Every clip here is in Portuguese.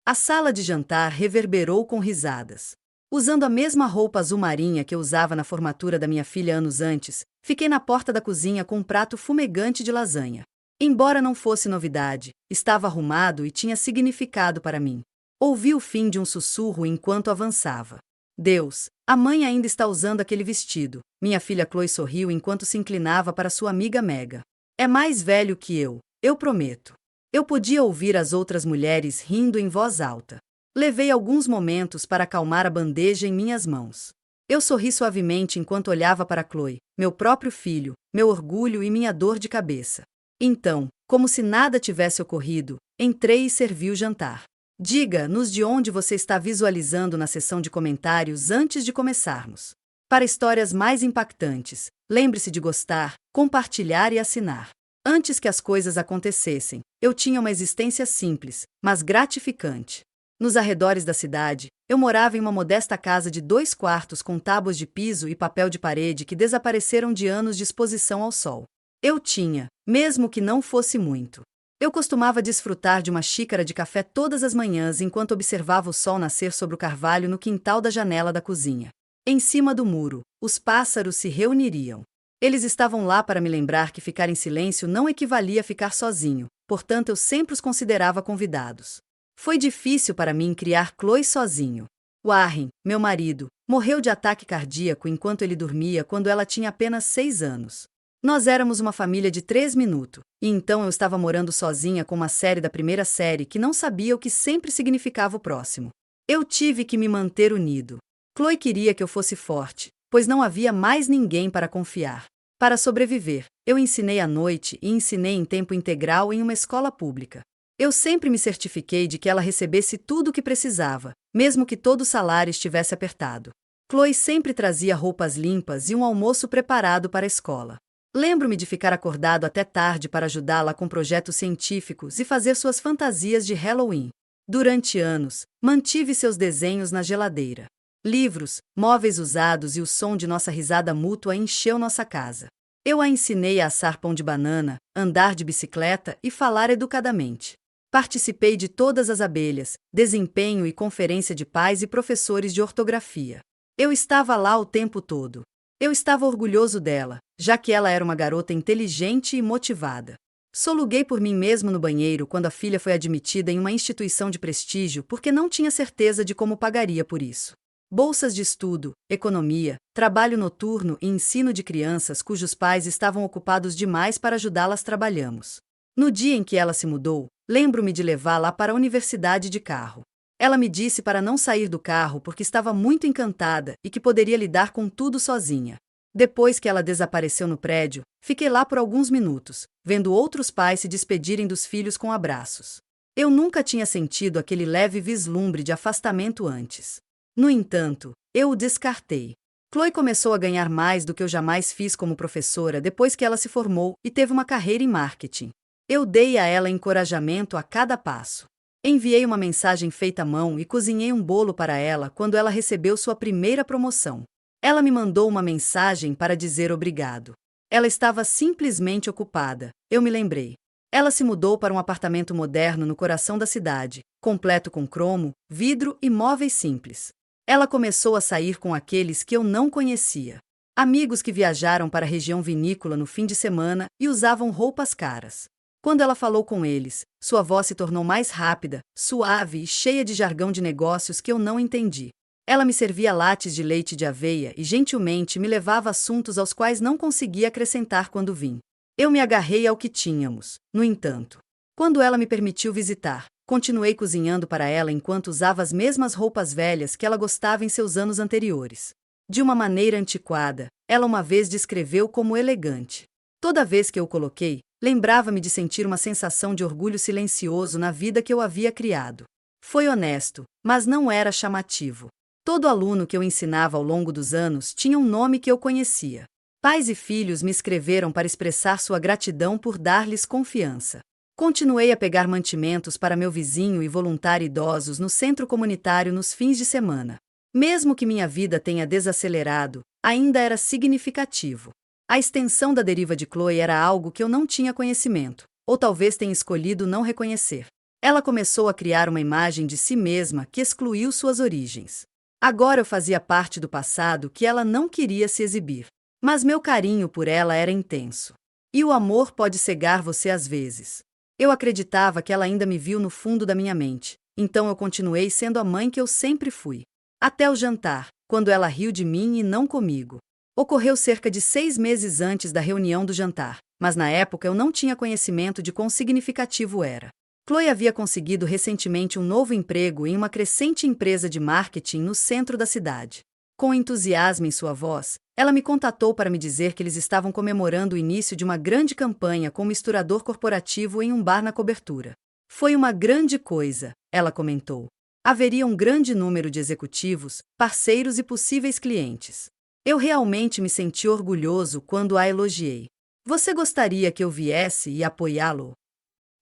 A sala de jantar reverberou com risadas. Usando a mesma roupa azul marinha que eu usava na formatura da minha filha anos antes, fiquei na porta da cozinha com um prato fumegante de lasanha. Embora não fosse novidade, estava arrumado e tinha significado para mim. Ouvi o fim de um sussurro enquanto avançava. Deus, a mãe ainda está usando aquele vestido. Minha filha Chloe sorriu enquanto se inclinava para sua amiga Mega. É mais velho que eu prometo. Eu podia ouvir as outras mulheres rindo em voz alta. Levei alguns momentos para acalmar a bandeja em minhas mãos. Eu sorri suavemente enquanto olhava para Chloe, meu próprio filho, meu orgulho e minha dor de cabeça. Então, como se nada tivesse ocorrido, entrei e servi o jantar. Diga-nos de onde você está visualizando na seção de comentários antes de começarmos. Para histórias mais impactantes, lembre-se de gostar, compartilhar e assinar. Antes que as coisas acontecessem, eu tinha uma existência simples, mas gratificante. Nos arredores da cidade, eu morava em uma modesta casa de 2 quartos com tábuas de piso e papel de parede que desapareceram de anos de exposição ao sol. Eu tinha, mesmo que não fosse muito. Eu costumava desfrutar de uma xícara de café todas as manhãs enquanto observava o sol nascer sobre o carvalho no quintal da janela da cozinha. Em cima do muro, os pássaros se reuniriam. Eles estavam lá para me lembrar que ficar em silêncio não equivalia a ficar sozinho, portanto eu sempre os considerava convidados. Foi difícil para mim criar Chloe sozinho. Warren, meu marido, morreu de ataque cardíaco enquanto ele dormia quando ela tinha apenas 6 anos. Nós éramos uma família de 3 minutos, e então eu estava morando sozinha com uma série da primeira série que não sabia o que sempre significava o próximo. Eu tive que me manter unido. Chloe queria que eu fosse forte, pois não havia mais ninguém para confiar. Para sobreviver, eu ensinei à noite e ensinei em tempo integral em uma escola pública. Eu sempre me certifiquei de que ela recebesse tudo o que precisava, mesmo que todo o salário estivesse apertado. Chloe sempre trazia roupas limpas e um almoço preparado para a escola. Lembro-me de ficar acordado até tarde para ajudá-la com projetos científicos e fazer suas fantasias de Halloween. Durante anos, mantive seus desenhos na geladeira. Livros, móveis usados e o som de nossa risada mútua encheu nossa casa. Eu a ensinei a assar pão de banana, andar de bicicleta e falar educadamente. Participei de todas as abelhas, desempenho e conferência de pais e professores de ortografia. Eu estava lá o tempo todo. Eu estava orgulhoso dela, já que ela era uma garota inteligente e motivada. Soluguei por mim mesmo no banheiro quando a filha foi admitida em uma instituição de prestígio porque não tinha certeza de como pagaria por isso. Bolsas de estudo, economia, trabalho noturno e ensino de crianças cujos pais estavam ocupados demais para ajudá-las trabalhamos. No dia em que ela se mudou, lembro-me de levá-la para a universidade de carro. Ela me disse para não sair do carro porque estava muito encantada e que poderia lidar com tudo sozinha. Depois que ela desapareceu no prédio, fiquei lá por alguns minutos, vendo outros pais se despedirem dos filhos com abraços. Eu nunca tinha sentido aquele leve vislumbre de afastamento antes. No entanto, eu o descartei. Chloe começou a ganhar mais do que eu jamais fiz como professora depois que ela se formou e teve uma carreira em marketing. Eu dei a ela encorajamento a cada passo. Enviei uma mensagem feita à mão e cozinhei um bolo para ela quando ela recebeu sua primeira promoção. Ela me mandou uma mensagem para dizer obrigado. Ela estava simplesmente ocupada, eu me lembrei. Ela se mudou para um apartamento moderno no coração da cidade, completo com cromo, vidro e móveis simples. Ela começou a sair com aqueles que eu não conhecia. Amigos que viajaram para a região vinícola no fim de semana e usavam roupas caras. Quando ela falou com eles, sua voz se tornou mais rápida, suave e cheia de jargão de negócios que eu não entendi. Ela me servia lattes de leite de aveia e gentilmente me levava a assuntos aos quais não conseguia acrescentar quando vim. Eu me agarrei ao que tínhamos, no entanto. Quando ela me permitiu visitar, continuei cozinhando para ela enquanto usava as mesmas roupas velhas que ela gostava em seus anos anteriores. De uma maneira antiquada, ela uma vez descreveu como elegante. Toda vez que eu o coloquei, lembrava-me de sentir uma sensação de orgulho silencioso na vida que eu havia criado. Foi honesto, mas não era chamativo. Todo aluno que eu ensinava ao longo dos anos tinha um nome que eu conhecia. Pais e filhos me escreveram para expressar sua gratidão por dar-lhes confiança. Continuei a pegar mantimentos para meu vizinho e voluntário idosos no centro comunitário nos fins de semana. Mesmo que minha vida tenha desacelerado, ainda era significativo. A extensão da deriva de Chloe era algo que eu não tinha conhecimento, ou talvez tenha escolhido não reconhecer. Ela começou a criar uma imagem de si mesma que excluiu suas origens. Agora eu fazia parte do passado que ela não queria se exibir. Mas meu carinho por ela era intenso. E o amor pode cegar você às vezes. Eu acreditava que ela ainda me viu no fundo da minha mente, então eu continuei sendo a mãe que eu sempre fui. Até o jantar, quando ela riu de mim e não comigo. Ocorreu cerca de 6 meses antes da reunião do jantar, mas na época eu não tinha conhecimento de quão significativo era. Chloe havia conseguido recentemente um novo emprego em uma crescente empresa de marketing no centro da cidade. Com entusiasmo em sua voz, ela me contatou para me dizer que eles estavam comemorando o início de uma grande campanha com um misturador corporativo em um bar na cobertura. Foi uma grande coisa, ela comentou. Haveria um grande número de executivos, parceiros e possíveis clientes. Eu realmente me senti orgulhoso quando a elogiei. Você gostaria que eu viesse e apoiá-lo?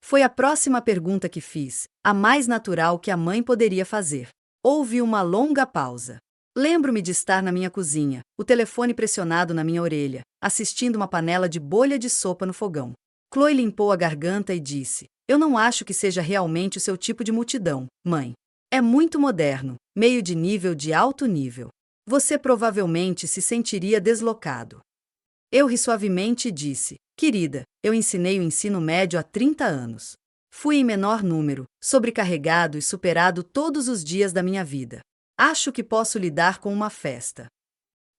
Foi a próxima pergunta que fiz, a mais natural que a mãe poderia fazer. Houve uma longa pausa. Lembro-me de estar na minha cozinha, o telefone pressionado na minha orelha, assistindo uma panela de bolha de sopa no fogão. Chloe limpou a garganta e disse: Eu não acho que seja realmente o seu tipo de multidão, mãe. É muito moderno, meio de nível de alto nível. Você provavelmente se sentiria deslocado. Eu ri suavemente e disse: Querida, eu ensinei o ensino médio há 30 anos. Fui em menor número, sobrecarregado e superado todos os dias da minha vida. Acho que posso lidar com uma festa.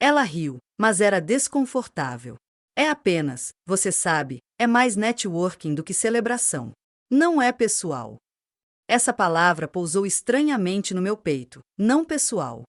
Ela riu, mas era desconfortável. É apenas, você sabe, é mais networking do que celebração. Não é pessoal. Essa palavra pousou estranhamente no meu peito, não pessoal.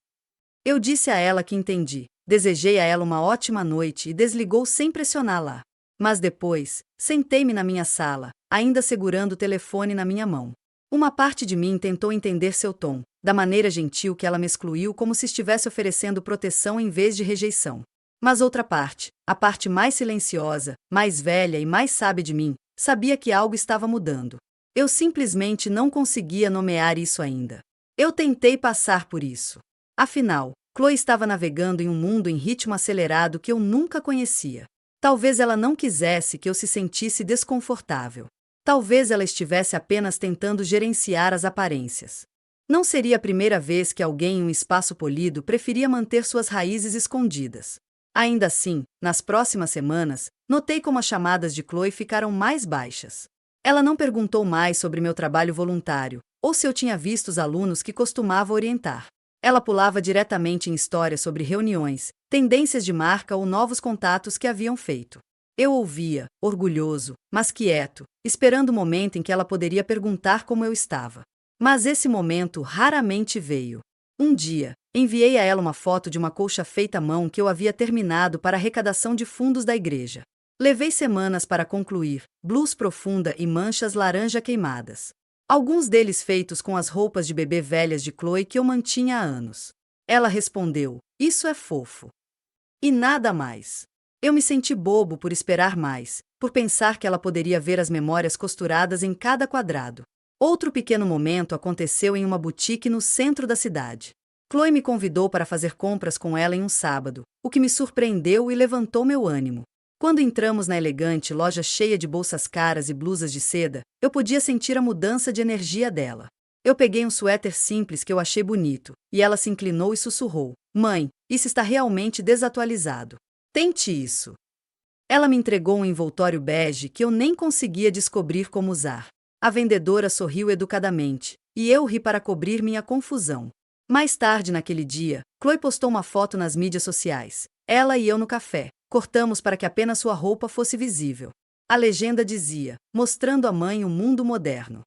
Eu disse a ela que entendi, desejei a ela uma ótima noite e desligou sem pressioná-la. Mas depois, sentei-me na minha sala, ainda segurando o telefone na minha mão. Uma parte de mim tentou entender seu tom, da maneira gentil que ela me excluiu como se estivesse oferecendo proteção em vez de rejeição. Mas outra parte, a parte mais silenciosa, mais velha e mais sábia de mim, sabia que algo estava mudando. Eu simplesmente não conseguia nomear isso ainda. Eu tentei passar por isso. Afinal, Chloe estava navegando em um mundo em ritmo acelerado que eu nunca conhecia. Talvez ela não quisesse que eu se sentisse desconfortável. Talvez ela estivesse apenas tentando gerenciar as aparências. Não seria a primeira vez que alguém em um espaço polido preferia manter suas raízes escondidas. Ainda assim, nas próximas semanas, notei como as chamadas de Chloe ficaram mais baixas. Ela não perguntou mais sobre meu trabalho voluntário, ou se eu tinha visto os alunos que costumava orientar. Ela pulava diretamente em histórias sobre reuniões, tendências de marca ou novos contatos que haviam feito. Eu ouvia, orgulhoso, mas quieto, esperando o momento em que ela poderia perguntar como eu estava. Mas esse momento raramente veio. Um dia, enviei a ela uma foto de uma colcha feita à mão que eu havia terminado para a arrecadação de fundos da igreja. Levei semanas para concluir, blues profunda e manchas laranja queimadas. Alguns deles feitos com as roupas de bebê velhas de Chloe que eu mantinha há anos. Ela respondeu: Isso é fofo. E nada mais. Eu me senti bobo por esperar mais, por pensar que ela poderia ver as memórias costuradas em cada quadrado. Outro pequeno momento aconteceu em uma boutique no centro da cidade. Chloe me convidou para fazer compras com ela em um sábado, o que me surpreendeu e levantou meu ânimo. Quando entramos na elegante loja cheia de bolsas caras e blusas de seda, eu podia sentir a mudança de energia dela. Eu peguei um suéter simples que eu achei bonito, e ela se inclinou e sussurrou: Mãe, isso está realmente desatualizado. Tente isso. Ela me entregou um envoltório bege que eu nem conseguia descobrir como usar. A vendedora sorriu educadamente, e eu ri para cobrir minha confusão. Mais tarde naquele dia, Chloe postou uma foto nas mídias sociais. Ela e eu no café. Cortamos para que apenas sua roupa fosse visível. A legenda dizia: mostrando à mãe o mundo moderno.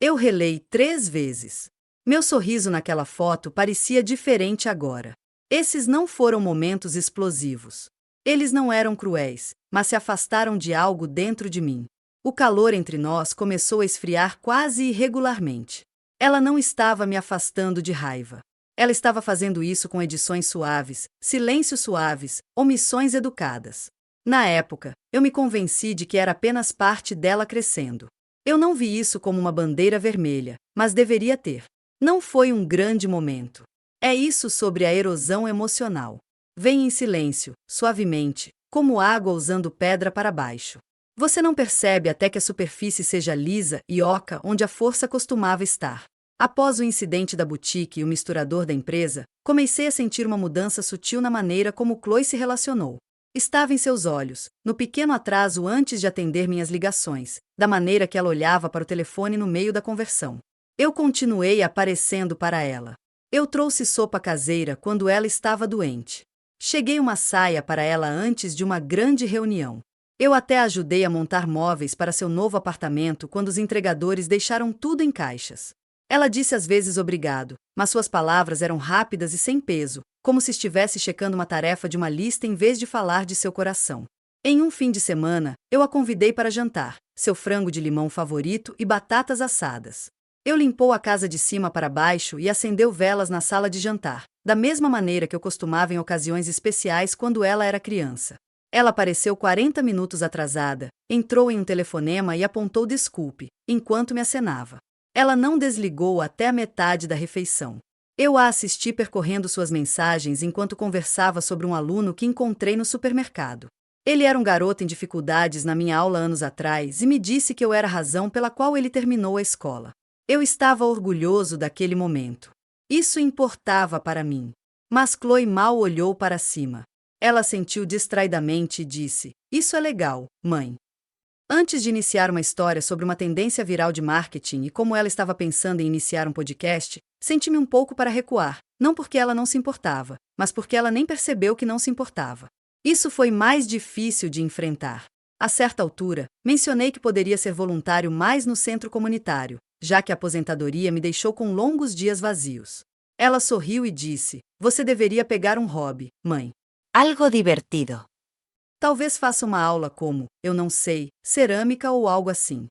Eu relei 3 vezes. Meu sorriso naquela foto parecia diferente agora. Esses não foram momentos explosivos. Eles não eram cruéis, mas se afastaram de algo dentro de mim. O calor entre nós começou a esfriar quase irregularmente. Ela não estava me afastando de raiva. Ela estava fazendo isso com edições suaves, silêncios suaves, omissões educadas. Na época, eu me convenci de que era apenas parte dela crescendo. Eu não vi isso como uma bandeira vermelha, mas deveria ter. Não foi um grande momento. É isso sobre a erosão emocional. Vem em silêncio, suavemente, como água usando pedra para baixo. Você não percebe até que a superfície seja lisa e oca onde a força costumava estar. Após o incidente da boutique e o misturador da empresa, comecei a sentir uma mudança sutil na maneira como Chloe se relacionou. Estava em seus olhos, no pequeno atraso antes de atender minhas ligações, da maneira que ela olhava para o telefone no meio da conversão. Eu continuei aparecendo para ela. Eu trouxe sopa caseira quando ela estava doente. Cheguei uma saia para ela antes de uma grande reunião. Eu até ajudei a montar móveis para seu novo apartamento quando os entregadores deixaram tudo em caixas. Ela disse às vezes obrigado, mas suas palavras eram rápidas e sem peso, como se estivesse checando uma tarefa de uma lista em vez de falar de seu coração. Em um fim de semana, eu a convidei para jantar, seu frango de limão favorito e batatas assadas. Eu limpou a casa de cima para baixo e acendeu velas na sala de jantar, da mesma maneira que eu costumava em ocasiões especiais quando ela era criança. Ela apareceu 40 minutos atrasada, entrou em um telefonema e apontou desculpe, enquanto me acenava. Ela não desligou até a metade da refeição. Eu a assisti percorrendo suas mensagens enquanto conversava sobre um aluno que encontrei no supermercado. Ele era um garoto em dificuldades na minha aula anos atrás e me disse que eu era a razão pela qual ele terminou a escola. Eu estava orgulhoso daquele momento. Isso importava para mim. Mas Chloe mal olhou para cima. Ela sentiu distraidamente e disse: "Isso é legal, mãe." Antes de iniciar uma história sobre uma tendência viral de marketing e como ela estava pensando em iniciar um podcast, senti-me um pouco para recuar, não porque ela não se importava, mas porque ela nem percebeu que não se importava. Isso foi mais difícil de enfrentar. A certa altura, mencionei que poderia ser voluntário mais no centro comunitário, já que a aposentadoria me deixou com longos dias vazios. Ela sorriu e disse: "Você deveria pegar um hobby, mãe. Algo divertido. Talvez faça uma aula como, eu não sei, cerâmica ou algo assim."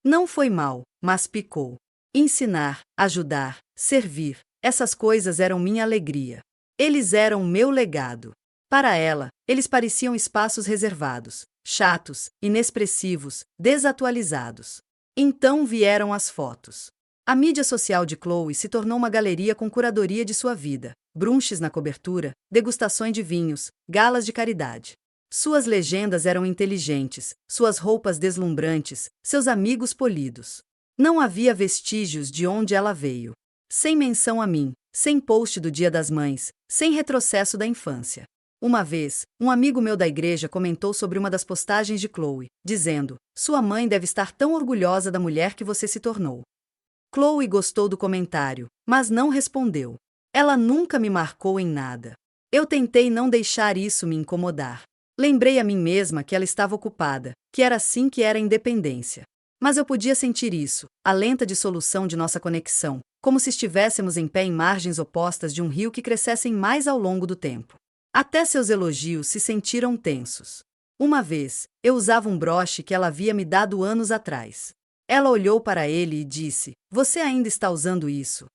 Não foi mal, mas picou. Ensinar, ajudar, servir, essas coisas eram minha alegria. Eles eram meu legado. Para ela, eles pareciam espaços reservados, chatos, inexpressivos, desatualizados. Então vieram as fotos. A mídia social de Chloe se tornou uma galeria com curadoria de sua vida, brunches na cobertura, degustações de vinhos, galas de caridade. Suas legendas eram inteligentes, suas roupas deslumbrantes, seus amigos polidos. Não havia vestígios de onde ela veio. Sem menção a mim, sem post do Dia das Mães, sem retrocesso da infância. Uma vez, um amigo meu da igreja comentou sobre uma das postagens de Chloe, dizendo: "Sua mãe deve estar tão orgulhosa da mulher que você se tornou." Chloe gostou do comentário, mas não respondeu. Ela nunca me marcou em nada. Eu tentei não deixar isso me incomodar. Lembrei a mim mesma que ela estava ocupada, que era assim que era a independência. Mas eu podia sentir isso, a lenta dissolução de nossa conexão, como se estivéssemos em pé em margens opostas de um rio que crescessem mais ao longo do tempo. Até seus elogios se sentiram tensos. Uma vez, eu usava um broche que ela havia me dado anos atrás. Ela olhou para ele e disse: "Você ainda está usando isso?"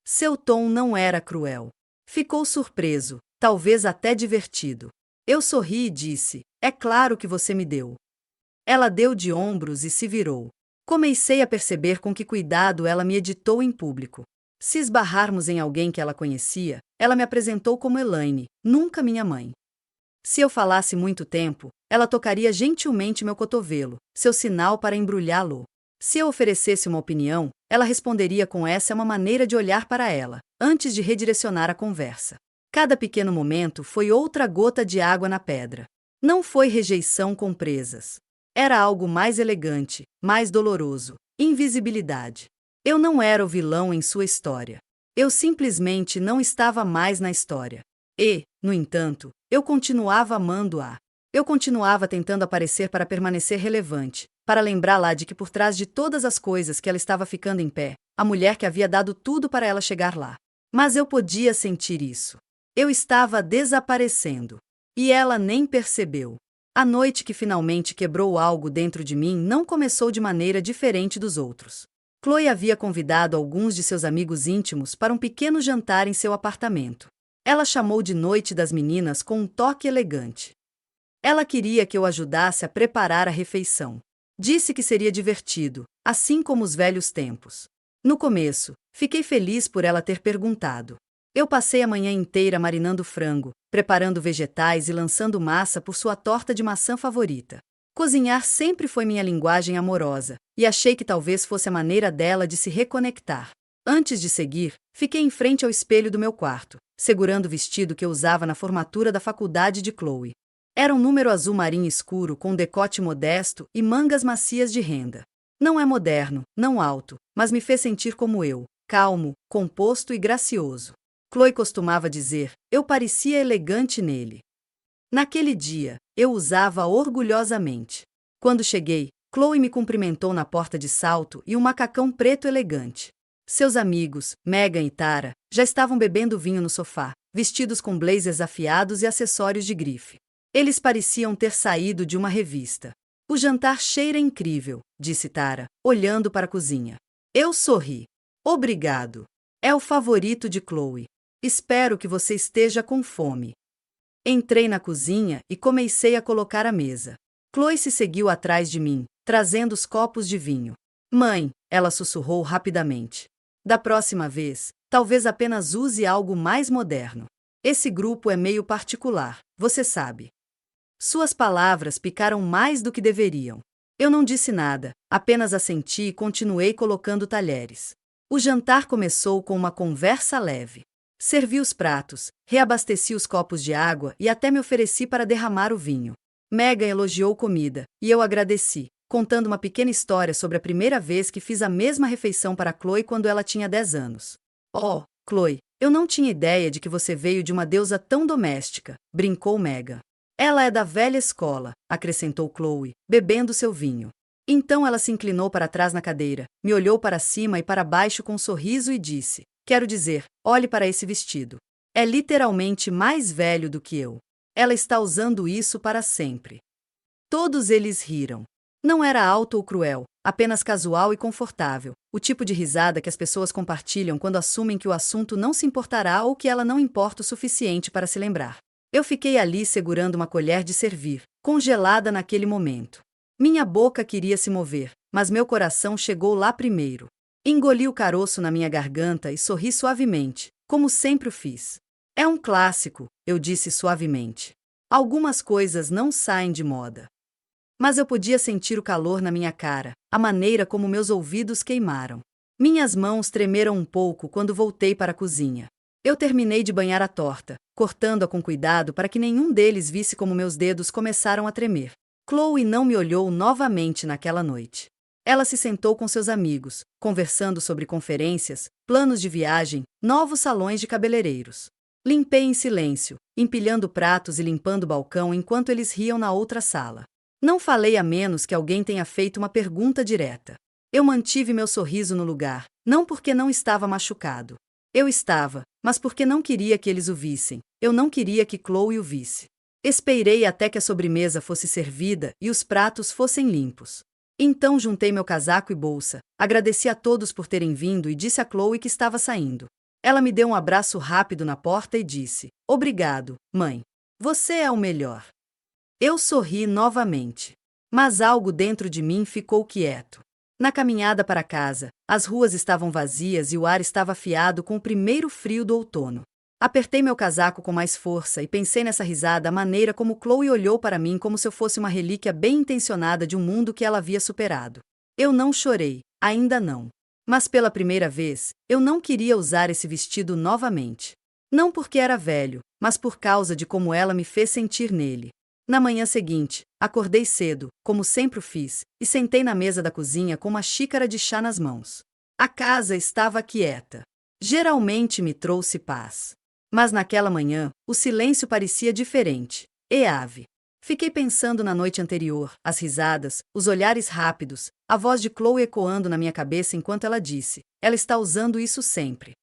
Seu tom não era cruel. Ficou surpreso, talvez até divertido. Eu sorri e disse: "É claro que você me deu." Ela deu de ombros e se virou. Comecei a perceber com que cuidado ela me editou em público. Se esbarrarmos em alguém que ela conhecia, ela me apresentou como Elaine, nunca minha mãe. Se eu falasse muito tempo, ela tocaria gentilmente meu cotovelo, seu sinal para embrulhá-lo. Se eu oferecesse uma opinião, ela responderia com "essa é uma maneira de olhar para ela", antes de redirecionar a conversa. Cada pequeno momento foi outra gota de água na pedra. Não foi rejeição com presas. Era algo mais elegante, mais doloroso, invisibilidade. Eu não era o vilão em sua história. Eu simplesmente não estava mais na história. E, no entanto, eu continuava amando-a. Eu continuava tentando aparecer para permanecer relevante, para lembrá-la de que por trás de todas as coisas que ela estava ficando em pé, a mulher que havia dado tudo para ela chegar lá. Mas eu podia sentir isso. Eu estava desaparecendo. E ela nem percebeu. A noite que finalmente quebrou algo dentro de mim não começou de maneira diferente dos outros. Chloe havia convidado alguns de seus amigos íntimos para um pequeno jantar em seu apartamento. Ela chamou de Noite das Meninas com um toque elegante. Ela queria que eu ajudasse a preparar a refeição. Disse que seria divertido, assim como os velhos tempos. No começo, fiquei feliz por ela ter perguntado. Eu passei a manhã inteira marinando frango, preparando vegetais e lançando massa por sua torta de maçã favorita. Cozinhar sempre foi minha linguagem amorosa, e achei que talvez fosse a maneira dela de se reconectar. Antes de seguir, fiquei em frente ao espelho do meu quarto, segurando o vestido que eu usava na formatura da faculdade de Chloe. Era um número azul marinho escuro com decote modesto e mangas macias de renda. Não é moderno, não alto, mas me fez sentir como eu, calmo, composto e gracioso. Chloe costumava dizer, eu parecia elegante nele. Naquele dia, eu usava orgulhosamente. Quando cheguei, Chloe me cumprimentou na porta de salto e um macacão preto elegante. Seus amigos, Megan e Tara, já estavam bebendo vinho no sofá, vestidos com blazers afiados e acessórios de grife. Eles pareciam ter saído de uma revista. O jantar cheira incrível, disse Tara, olhando para a cozinha. Eu sorri. Obrigado. É o favorito de Chloe. Espero que você esteja com fome. Entrei na cozinha e comecei a colocar a mesa. Chloe se seguiu atrás de mim, trazendo os copos de vinho. Mãe, ela sussurrou rapidamente. Da próxima vez, talvez apenas use algo mais moderno. Esse grupo é meio particular, você sabe. Suas palavras picaram mais do que deveriam. Eu não disse nada, apenas assenti e continuei colocando talheres. O jantar começou com uma conversa leve. Servi os pratos, reabasteci os copos de água e até me ofereci para derramar o vinho. Megan elogiou comida, e eu agradeci, contando uma pequena história sobre a primeira vez que fiz a mesma refeição para Chloe quando ela tinha 10 anos. Oh, Chloe, eu não tinha ideia de que você veio de uma deusa tão doméstica, brincou Megan. Ela é da velha escola, acrescentou Chloe, bebendo seu vinho. Então ela se inclinou para trás na cadeira, me olhou para cima e para baixo com um sorriso e disse, quero dizer, olhe para esse vestido. É literalmente mais velho do que eu. Ela está usando isso para sempre. Todos eles riram. Não era alto ou cruel, apenas casual e confortável, o tipo de risada que as pessoas compartilham quando assumem que o assunto não se importará ou que ela não importa o suficiente para se lembrar. Eu fiquei ali segurando uma colher de servir, congelada naquele momento. Minha boca queria se mover, mas meu coração chegou lá primeiro. Engoli o caroço na minha garganta e sorri suavemente, como sempre o fiz. É um clássico, eu disse suavemente. Algumas coisas não saem de moda. Mas eu podia sentir o calor na minha cara, a maneira como meus ouvidos queimaram. Minhas mãos tremeram um pouco quando voltei para a cozinha. Eu terminei de banhar a torta, cortando-a com cuidado para que nenhum deles visse como meus dedos começaram a tremer. Chloe não me olhou novamente naquela noite. Ela se sentou com seus amigos, conversando sobre conferências, planos de viagem, novos salões de cabeleireiros. Limpei em silêncio, empilhando pratos e limpando o balcão enquanto eles riam na outra sala. Não falei a menos que alguém tenha feito uma pergunta direta. Eu mantive meu sorriso no lugar, não porque não estava machucado. Eu estava, mas porque não queria que eles o vissem. Eu não queria que Chloe o visse. Esperei até que a sobremesa fosse servida e os pratos fossem limpos. Então juntei meu casaco e bolsa, agradeci a todos por terem vindo e disse a Chloe que estava saindo. Ela me deu um abraço rápido na porta e disse, obrigado, mãe. Você é o melhor. Eu sorri novamente. Mas algo dentro de mim ficou quieto. Na caminhada para casa, as ruas estavam vazias e o ar estava afiado com o primeiro frio do outono. Apertei meu casaco com mais força e pensei nessa risada a maneira como Chloe olhou para mim como se eu fosse uma relíquia bem intencionada de um mundo que ela havia superado. Eu não chorei, ainda não. Mas pela primeira vez, eu não queria usar esse vestido novamente. Não porque era velho, mas por causa de como ela me fez sentir nele. Na manhã seguinte, acordei cedo, como sempre o fiz, e sentei na mesa da cozinha com uma xícara de chá nas mãos. A casa estava quieta. Geralmente me trouxe paz. Mas naquela manhã, o silêncio parecia diferente. E ave. Fiquei pensando na noite anterior, as risadas, os olhares rápidos, a voz de Chloe ecoando na minha cabeça enquanto ela disse, ela está usando isso sempre.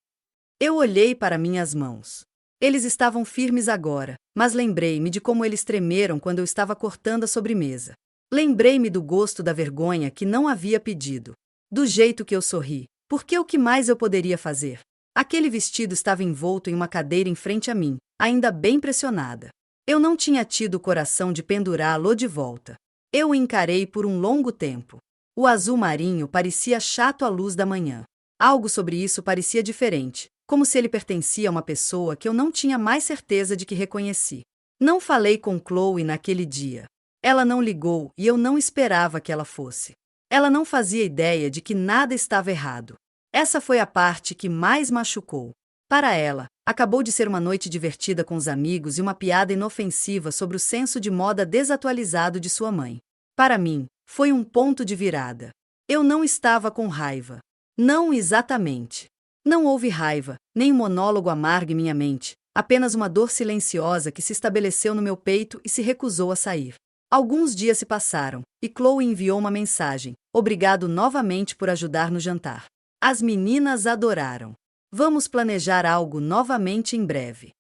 Eu olhei para minhas mãos. Eles estavam firmes agora, mas lembrei-me de como eles tremeram quando eu estava cortando a sobremesa. Lembrei-me do gosto da vergonha que não havia pedido. Do jeito que eu sorri, porque o que mais eu poderia fazer? Aquele vestido estava envolto em uma cadeira em frente a mim, ainda bem pressionada. Eu não tinha tido o coração de pendurá-lo de volta. Eu o encarei por um longo tempo. O azul marinho parecia chato à luz da manhã. Algo sobre isso parecia diferente, como se ele pertencia a uma pessoa que eu não tinha mais certeza de que reconheci. Não falei com Chloe naquele dia. Ela não ligou e eu não esperava que ela fosse. Ela não fazia ideia de que nada estava errado. Essa foi a parte que mais machucou. Para ela, acabou de ser uma noite divertida com os amigos e uma piada inofensiva sobre o senso de moda desatualizado de sua mãe. Para mim, foi um ponto de virada. Eu não estava com raiva. Não exatamente. Não houve raiva, nem um monólogo amargo em minha mente, apenas uma dor silenciosa que se estabeleceu no meu peito e se recusou a sair. Alguns dias se passaram, e Chloe enviou uma mensagem: obrigado novamente por ajudar no jantar. As meninas adoraram. Vamos planejar algo novamente em breve.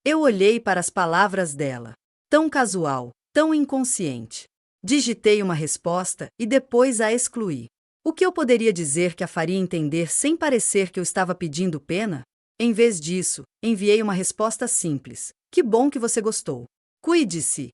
Eu olhei para as palavras dela. Tão casual, tão inconsciente. Digitei uma resposta e depois a excluí. O que eu poderia dizer que a faria entender sem parecer que eu estava pedindo pena? Em vez disso, enviei uma resposta simples: que bom que você gostou. Cuide-se.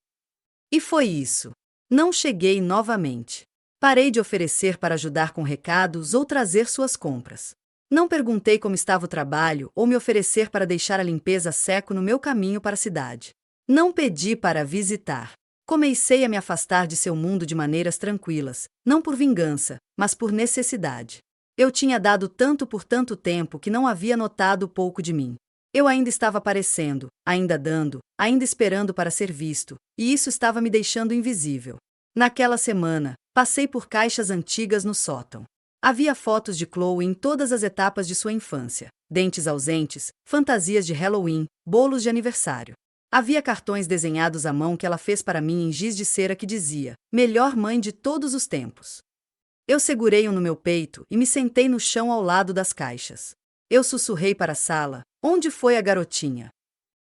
E foi isso. Não cheguei novamente. Parei de oferecer para ajudar com recados ou trazer suas compras. Não perguntei como estava o trabalho ou me oferecer para deixar a limpeza a seco no meu caminho para a cidade. Não pedi para visitar. Comecei a me afastar de seu mundo de maneiras tranquilas, não por vingança, mas por necessidade. Eu tinha dado tanto por tanto tempo que não havia notado pouco de mim. Eu ainda estava aparecendo, ainda dando, ainda esperando para ser visto, e isso estava me deixando invisível. Naquela semana, passei por caixas antigas no sótão. Havia fotos de Chloe em todas as etapas de sua infância: dentes ausentes, fantasias de Halloween, bolos de aniversário. Havia cartões desenhados à mão que ela fez para mim em giz de cera que dizia: melhor mãe de todos os tempos. Eu segurei-o no meu peito e me sentei no chão ao lado das caixas. Eu sussurrei para a sala: onde foi a garotinha?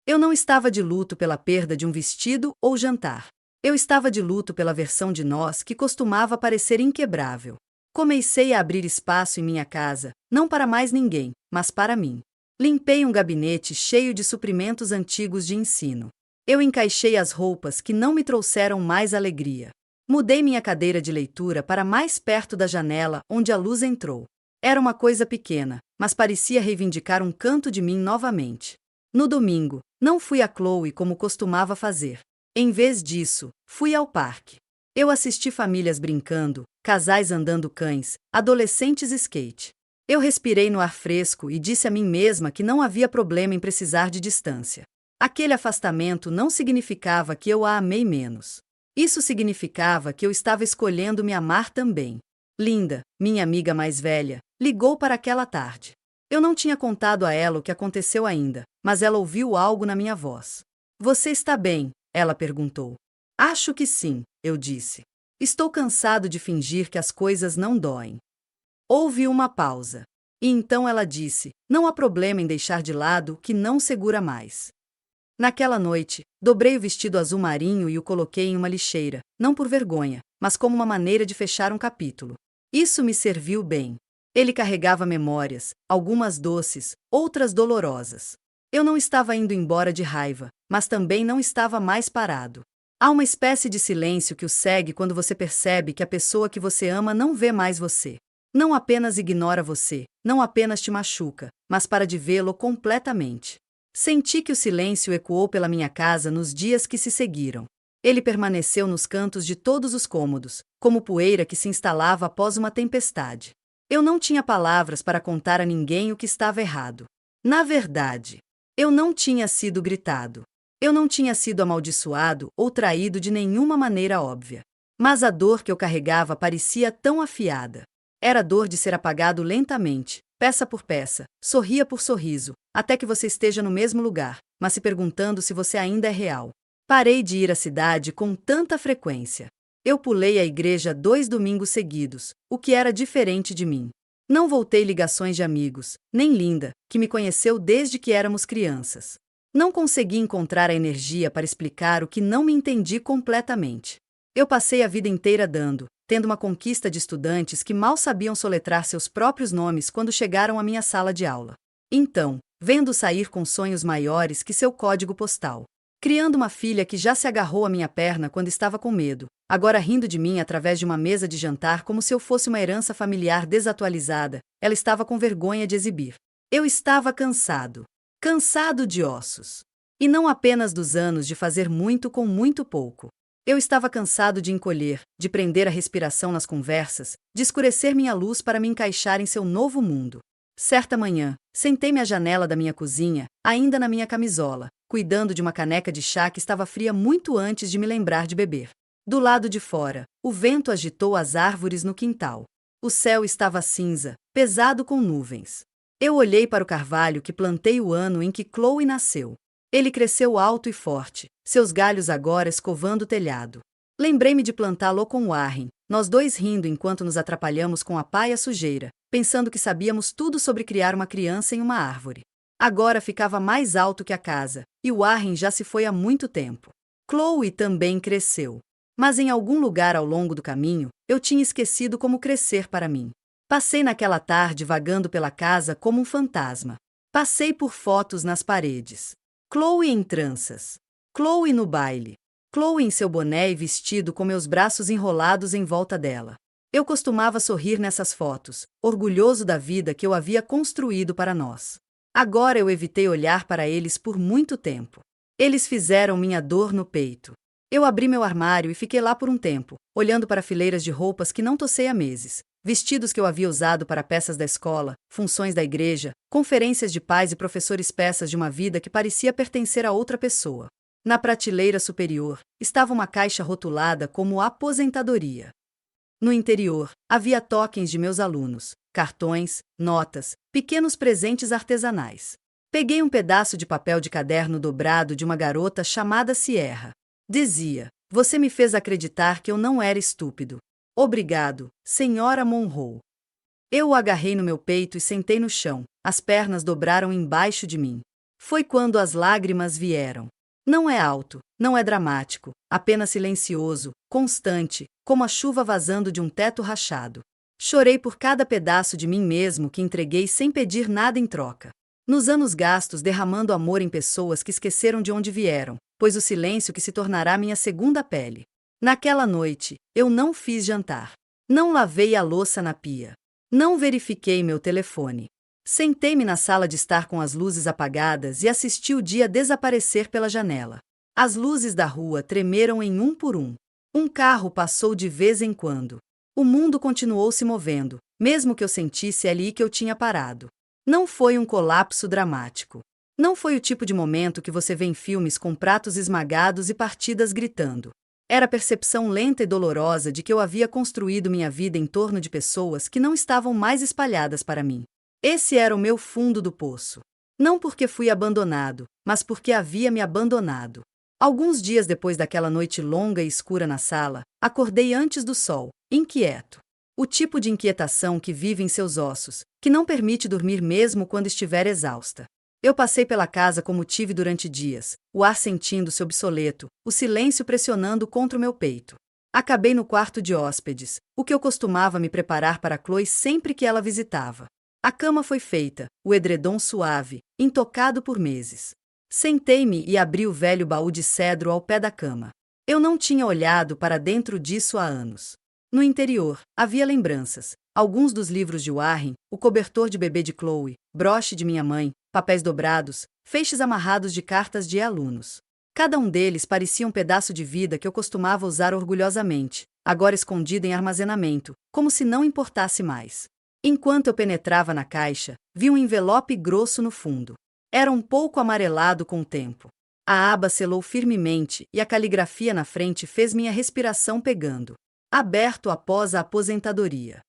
Eu não estava de luto pela perda de um vestido ou jantar. Eu estava de luto pela versão de nós que costumava parecer inquebrável. Comecei a abrir espaço em minha casa, não para mais ninguém, mas para mim. Limpei um gabinete cheio de suprimentos antigos de ensino. Eu encaixei as roupas que não me trouxeram mais alegria. Mudei minha cadeira de leitura para mais perto da janela onde a luz entrou. Era uma coisa pequena, mas parecia reivindicar um canto de mim novamente. No domingo, não fui a Chloe como costumava fazer. Em vez disso, fui ao parque. Eu assisti famílias brincando, casais andando cães, adolescentes skate. Eu respirei no ar fresco e disse a mim mesma que não havia problema em precisar de distância. Aquele afastamento não significava que eu a amei menos. Isso significava que eu estava escolhendo me amar também. Linda, minha amiga mais velha, ligou para aquela tarde. Eu não tinha contado a ela o que aconteceu ainda, mas ela ouviu algo na minha voz. Você está bem? Ela perguntou. Acho que sim, eu disse. Estou cansado de fingir que as coisas não doem. Houve uma pausa. E então ela disse: não há problema em deixar de lado o que não segura mais. Naquela noite, dobrei o vestido azul marinho e o coloquei em uma lixeira, não por vergonha, mas como uma maneira de fechar um capítulo. Isso me serviu bem. Ele carregava memórias, algumas doces, outras dolorosas. Eu não estava indo embora de raiva, mas também não estava mais parado. Há uma espécie de silêncio que o segue quando você percebe que a pessoa que você ama não vê mais você. Não apenas ignora você, não apenas te machuca, mas para de vê-lo completamente. Senti que o silêncio ecoou pela minha casa nos dias que se seguiram. Ele permaneceu nos cantos de todos os cômodos, como poeira que se instalava após uma tempestade. Eu não tinha palavras para contar a ninguém o que estava errado. Na verdade, eu não tinha sido gritado. Eu não tinha sido amaldiçoado ou traído de nenhuma maneira óbvia. Mas a dor que eu carregava parecia tão afiada. Era a dor de ser apagado lentamente, peça por peça, sorria por sorriso, até que você esteja no mesmo lugar, mas se perguntando se você ainda é real. Parei de ir à cidade com tanta frequência. Eu pulei a igreja 2 domingos seguidos, o que era diferente de mim. Não voltei ligações de amigos, nem Linda, que me conheceu desde que éramos crianças. Não consegui encontrar a energia para explicar o que não me entendi completamente. Eu passei a vida inteira tendo uma conquista de estudantes que mal sabiam soletrar seus próprios nomes quando chegaram à minha sala de aula. Então, vendo sair com sonhos maiores que seu código postal. Criando uma filha que já se agarrou à minha perna quando estava com medo, agora rindo de mim através de uma mesa de jantar como se eu fosse uma herança familiar desatualizada, ela estava com vergonha de exibir. Eu estava cansado. Cansado de ossos. E não apenas dos anos de fazer muito com muito pouco. Eu estava cansado de encolher, de prender a respiração nas conversas, de escurecer minha luz para me encaixar em seu novo mundo. Certa manhã, sentei-me à janela da minha cozinha, ainda na minha camisola, cuidando de uma caneca de chá que estava fria muito antes de me lembrar de beber. Do lado de fora, o vento agitou as árvores no quintal. O céu estava cinza, pesado com nuvens. Eu olhei para o carvalho que plantei o ano em que Chloe nasceu. Ele cresceu alto e forte, seus galhos agora escovando o telhado. Lembrei-me de plantá-lo com Warren, nós dois rindo enquanto nos atrapalhamos com a pá e a sujeira, pensando que sabíamos tudo sobre criar uma criança em uma árvore. Agora ficava mais alto que a casa, e Warren já se foi há muito tempo. Chloe também cresceu. Mas em algum lugar ao longo do caminho, eu tinha esquecido como crescer para mim. Passei naquela tarde vagando pela casa como um fantasma. Passei por fotos nas paredes. Chloe em tranças. Chloe no baile. Chloe em seu boné e vestido com meus braços enrolados em volta dela. Eu costumava sorrir nessas fotos, orgulhoso da vida que eu havia construído para nós. Agora eu evitei olhar para eles por muito tempo. Eles fizeram minha dor no peito. Eu abri meu armário e fiquei lá por um tempo, olhando para fileiras de roupas que não tocei há meses, vestidos que eu havia usado para peças da escola, funções da igreja, conferências de pais e professores, peças de uma vida que parecia pertencer a outra pessoa. Na prateleira superior, estava uma caixa rotulada como aposentadoria. No interior, havia tokens de meus alunos, cartões, notas, pequenos presentes artesanais. Peguei um pedaço de papel de caderno dobrado de uma garota chamada Sierra. Dizia: "Você me fez acreditar que eu não era estúpido. Obrigado, Senhora Monroe." Eu o agarrei no meu peito e sentei no chão, as pernas dobraram embaixo de mim. Foi quando as lágrimas vieram. Não é alto, não é dramático, apenas silencioso, constante, como a chuva vazando de um teto rachado. Chorei por cada pedaço de mim mesmo que entreguei sem pedir nada em troca. Nos anos gastos derramando amor em pessoas que esqueceram de onde vieram, pois o silêncio que se tornará minha segunda pele. Naquela noite, eu não fiz jantar. Não lavei a louça na pia. Não verifiquei meu telefone. Sentei-me na sala de estar com as luzes apagadas e assisti o dia desaparecer pela janela. As luzes da rua tremeram em um por um. Um carro passou de vez em quando. O mundo continuou se movendo, mesmo que eu sentisse ali que eu tinha parado. Não foi um colapso dramático. Não foi o tipo de momento que você vê em filmes com pratos esmagados e partidas gritando. Era a percepção lenta e dolorosa de que eu havia construído minha vida em torno de pessoas que não estavam mais espalhadas para mim. Esse era o meu fundo do poço. Não porque fui abandonado, mas porque havia me abandonado. Alguns dias depois daquela noite longa e escura na sala, acordei antes do sol, inquieto. O tipo de inquietação que vive em seus ossos, que não permite dormir mesmo quando estiver exausta. Eu passei pela casa como tive durante dias, o ar sentindo-se obsoleto, o silêncio pressionando contra o meu peito. Acabei no quarto de hóspedes, o que eu costumava me preparar para Chloe sempre que ela visitava. A cama foi feita, o edredom suave, intocado por meses. Sentei-me e abri o velho baú de cedro ao pé da cama. Eu não tinha olhado para dentro disso há anos. No interior, havia lembranças, alguns dos livros de Warren, o cobertor de bebê de Chloe, broche de minha mãe, papéis dobrados, feixes amarrados de cartas de alunos. Cada um deles parecia um pedaço de vida que eu costumava usar orgulhosamente, agora escondido em armazenamento, como se não importasse mais. Enquanto eu penetrava na caixa, vi um envelope grosso no fundo. Era um pouco amarelado com o tempo. A aba selou firmemente e a caligrafia na frente fez minha respiração pegando. Aberto após a aposentadoria.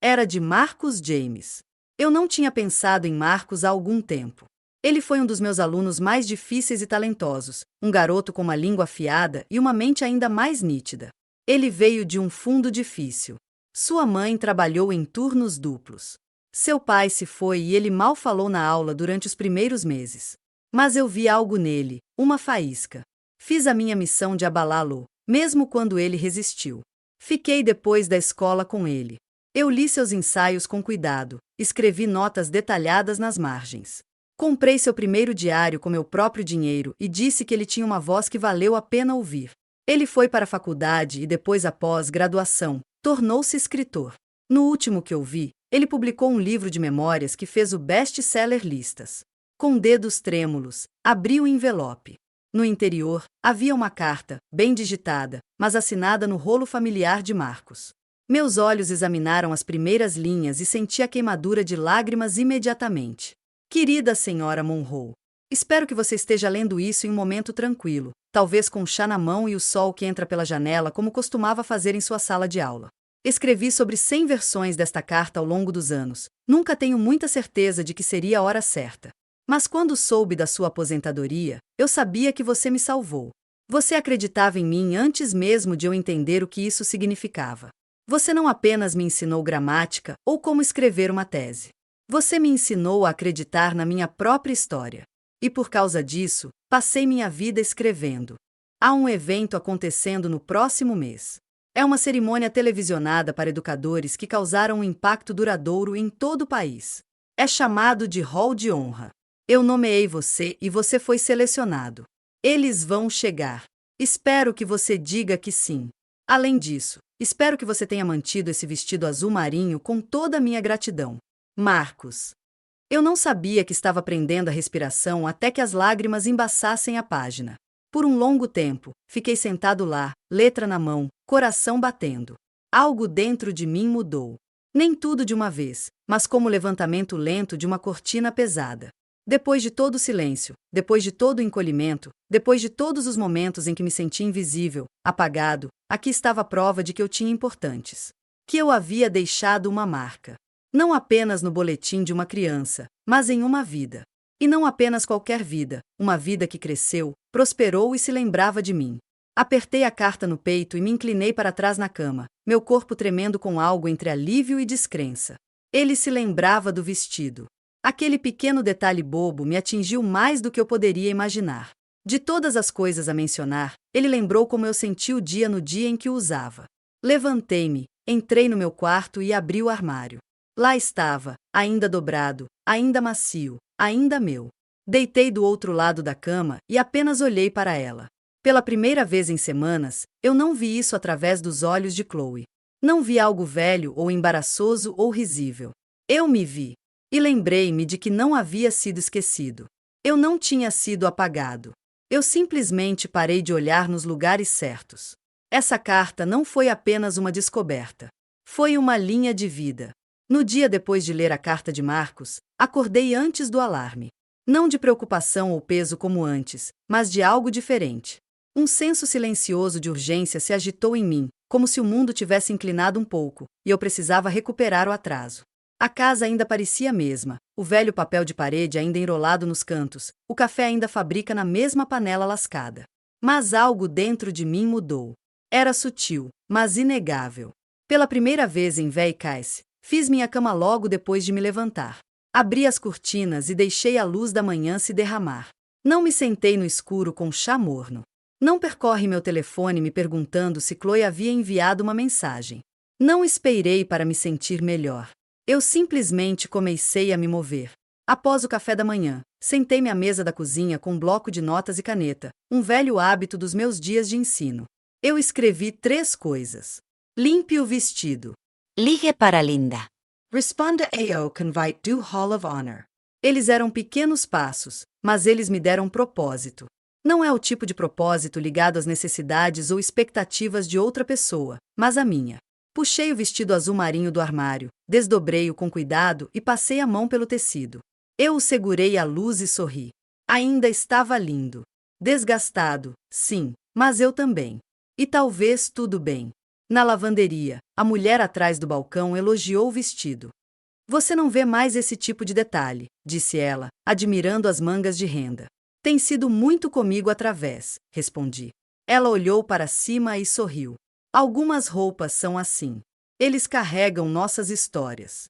Era de Marcus James. Eu não tinha pensado em Marcus há algum tempo. Ele foi um dos meus alunos mais difíceis e talentosos, um garoto com uma língua afiada e uma mente ainda mais nítida. Ele veio de um fundo difícil. Sua mãe trabalhou em turnos duplos. Seu pai se foi e ele mal falou na aula durante os primeiros meses. Mas eu vi algo nele, uma faísca. Fiz a minha missão de abalá-lo, mesmo quando ele resistiu. Fiquei depois da escola com ele. Eu li seus ensaios com cuidado, escrevi notas detalhadas nas margens. Comprei seu primeiro diário com meu próprio dinheiro e disse que ele tinha uma voz que valeu a pena ouvir. Ele foi para a faculdade e depois a pós-graduação, tornou-se escritor. No último que eu vi, ele publicou um livro de memórias que fez o best-seller listas. Com dedos trêmulos, abri o envelope. No interior, havia uma carta, bem digitada, mas assinada no rolo familiar de Marcos. Meus olhos examinaram as primeiras linhas e senti a queimadura de lágrimas imediatamente. Querida senhora Monroe, espero que você esteja lendo isso em um momento tranquilo, talvez com chá na mão e o sol que entra pela janela como costumava fazer em sua sala de aula. Escrevi sobre 100 versões desta carta ao longo dos anos. Nunca tenho muita certeza de que seria a hora certa. Mas quando soube da sua aposentadoria, eu sabia que você me salvou. Você acreditava em mim antes mesmo de eu entender o que isso significava. Você não apenas me ensinou gramática ou como escrever uma tese. Você me ensinou a acreditar na minha própria história. E por causa disso, passei minha vida escrevendo. Há um evento acontecendo no próximo mês. É uma cerimônia televisionada para educadores que causaram um impacto duradouro em todo o país. É chamado de Hall de Honra. Eu nomeei você e você foi selecionado. Eles vão chegar. Espero que você diga que sim. Além disso, espero que você tenha mantido esse vestido azul marinho com toda a minha gratidão. Marcos. Eu não sabia que estava prendendo a respiração até que as lágrimas embaçassem a página. Por um longo tempo, fiquei sentado lá, letra na mão, coração batendo. Algo dentro de mim mudou. Nem tudo de uma vez, mas como o levantamento lento de uma cortina pesada. Depois de todo o silêncio, depois de todo o encolhimento, depois de todos os momentos em que me senti invisível, apagado, aqui estava a prova de que eu tinha importantes. Que eu havia deixado uma marca. Não apenas no boletim de uma criança, mas em uma vida. E não apenas qualquer vida, uma vida que cresceu, prosperou e se lembrava de mim. Apertei a carta no peito e me inclinei para trás na cama, meu corpo tremendo com algo entre alívio e descrença. Ele se lembrava do vestido. Aquele pequeno detalhe bobo me atingiu mais do que eu poderia imaginar. De todas as coisas a mencionar, ele lembrou como eu senti o dia no dia em que o usava. Levantei-me, entrei no meu quarto e abri o armário. Lá estava, ainda dobrado, ainda macio, ainda meu. Deitei do outro lado da cama e apenas olhei para ela. Pela primeira vez em semanas, eu não vi isso através dos olhos de Chloe. Não vi algo velho ou embaraçoso ou risível. Eu me vi. E lembrei-me de que não havia sido esquecido. Eu não tinha sido apagado. Eu simplesmente parei de olhar nos lugares certos. Essa carta não foi apenas uma descoberta. Foi uma linha de vida. No dia depois de ler a carta de Marcos, acordei antes do alarme. Não de preocupação ou peso como antes, mas de algo diferente. Um senso silencioso de urgência se agitou em mim, como se o mundo tivesse inclinado um pouco, e eu precisava recuperar o atraso. A casa ainda parecia a mesma, o velho papel de parede ainda enrolado nos cantos, o café ainda fabrica na mesma panela lascada. Mas algo dentro de mim mudou. Era sutil, mas inegável. Pela primeira vez em Veikais, fiz minha cama logo depois de me levantar. Abri as cortinas e deixei a luz da manhã se derramar. Não me sentei no escuro com chá morno. Não percorri meu telefone me perguntando se Chloe havia enviado uma mensagem. Não esperei para me sentir melhor. Eu simplesmente comecei a me mover. Após o café da manhã, sentei-me à mesa da cozinha com um bloco de notas e caneta, um velho hábito dos meus dias de ensino. Eu escrevi 3 coisas. Limpe o vestido. Ligue para Linda. Responda AO Convite do Hall of Honor. Eles eram pequenos passos, mas eles me deram propósito. Não é o tipo de propósito ligado às necessidades ou expectativas de outra pessoa, mas a minha. Puxei o vestido azul marinho do armário, desdobrei-o com cuidado e passei a mão pelo tecido. Eu o segurei à luz e sorri. Ainda estava lindo. Desgastado, sim, mas eu também. E talvez tudo bem. Na lavanderia, a mulher atrás do balcão elogiou o vestido. Você não vê mais esse tipo de detalhe, disse ela, admirando as mangas de renda. Tem sido muito comigo através, respondi. Ela olhou para cima e sorriu. Algumas roupas são assim. Eles carregam nossas histórias.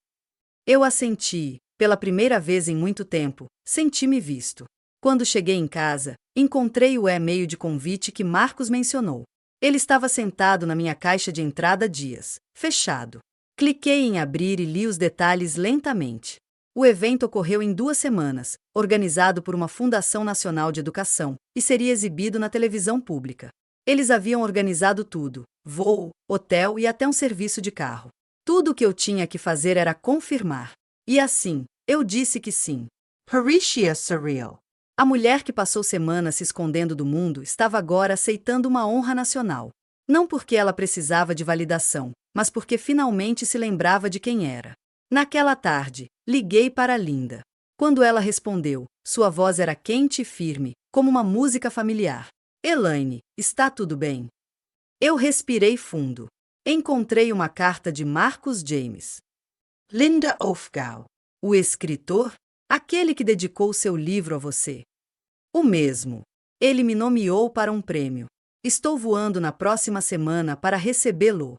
Eu assenti, pela primeira vez em muito tempo, senti-me visto. Quando cheguei em casa, encontrei o e-mail de convite que Marcos mencionou. Ele estava sentado na minha caixa de entrada dias, fechado. Cliquei em abrir e li os detalhes lentamente. O evento ocorreu em 2 semanas, organizado por uma Fundação Nacional de Educação, e seria exibido na televisão pública. Eles haviam organizado tudo: voo, hotel e até um serviço de carro. Tudo o que eu tinha que fazer era confirmar. E assim, eu disse que sim. Parecia surreal. A mulher que passou semanas se escondendo do mundo estava agora aceitando uma honra nacional. Não porque ela precisava de validação, mas porque finalmente se lembrava de quem era. Naquela tarde, liguei para Linda. Quando ela respondeu, sua voz era quente e firme, como uma música familiar. Elaine, está tudo bem? Eu respirei fundo. Encontrei uma carta de Marcus James. Linda Ofgau. O escritor? Aquele que dedicou seu livro a você. O mesmo. Ele me nomeou para um prêmio. Estou voando na próxima semana para recebê-lo.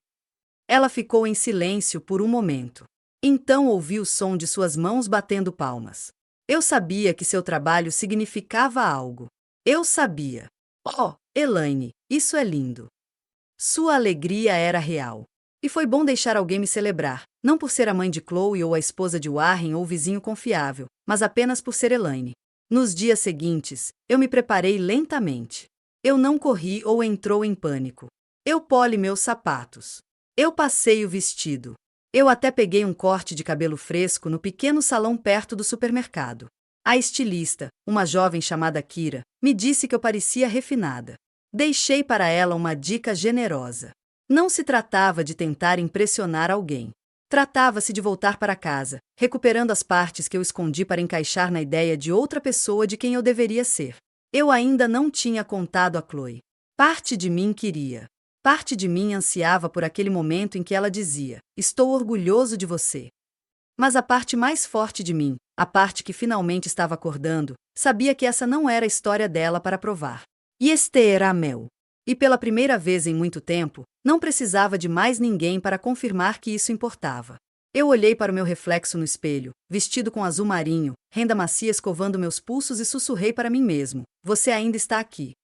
Ela ficou em silêncio por um momento. Então ouvi o som de suas mãos batendo palmas. Eu sabia que seu trabalho significava algo. Eu sabia. Oh, Elaine, isso é lindo. Sua alegria era real. E foi bom deixar alguém me celebrar, não por ser a mãe de Chloe ou a esposa de Warren ou o vizinho confiável, mas apenas por ser Elaine. Nos dias seguintes, eu me preparei lentamente. Eu não corri ou entrou em pânico. Eu poli meus sapatos. Eu passei o vestido. Eu até peguei um corte de cabelo fresco no pequeno salão perto do supermercado. A estilista, uma jovem chamada Kira, me disse que eu parecia refinada. Deixei para ela uma dica generosa. Não se tratava de tentar impressionar alguém. Tratava-se de voltar para casa, recuperando as partes que eu escondi para encaixar na ideia de outra pessoa de quem eu deveria ser. Eu ainda não tinha contado a Chloe. Parte de mim queria. Parte de mim ansiava por aquele momento em que ela dizia: estou orgulhoso de você. Mas a parte mais forte de mim, a parte que finalmente estava acordando, sabia que essa não era a história dela para provar. E este era meu. E pela primeira vez em muito tempo, não precisava de mais ninguém para confirmar que isso importava. Eu olhei para o meu reflexo no espelho, vestido com azul marinho, renda macia escovando meus pulsos e sussurrei para mim mesmo: você ainda está aqui.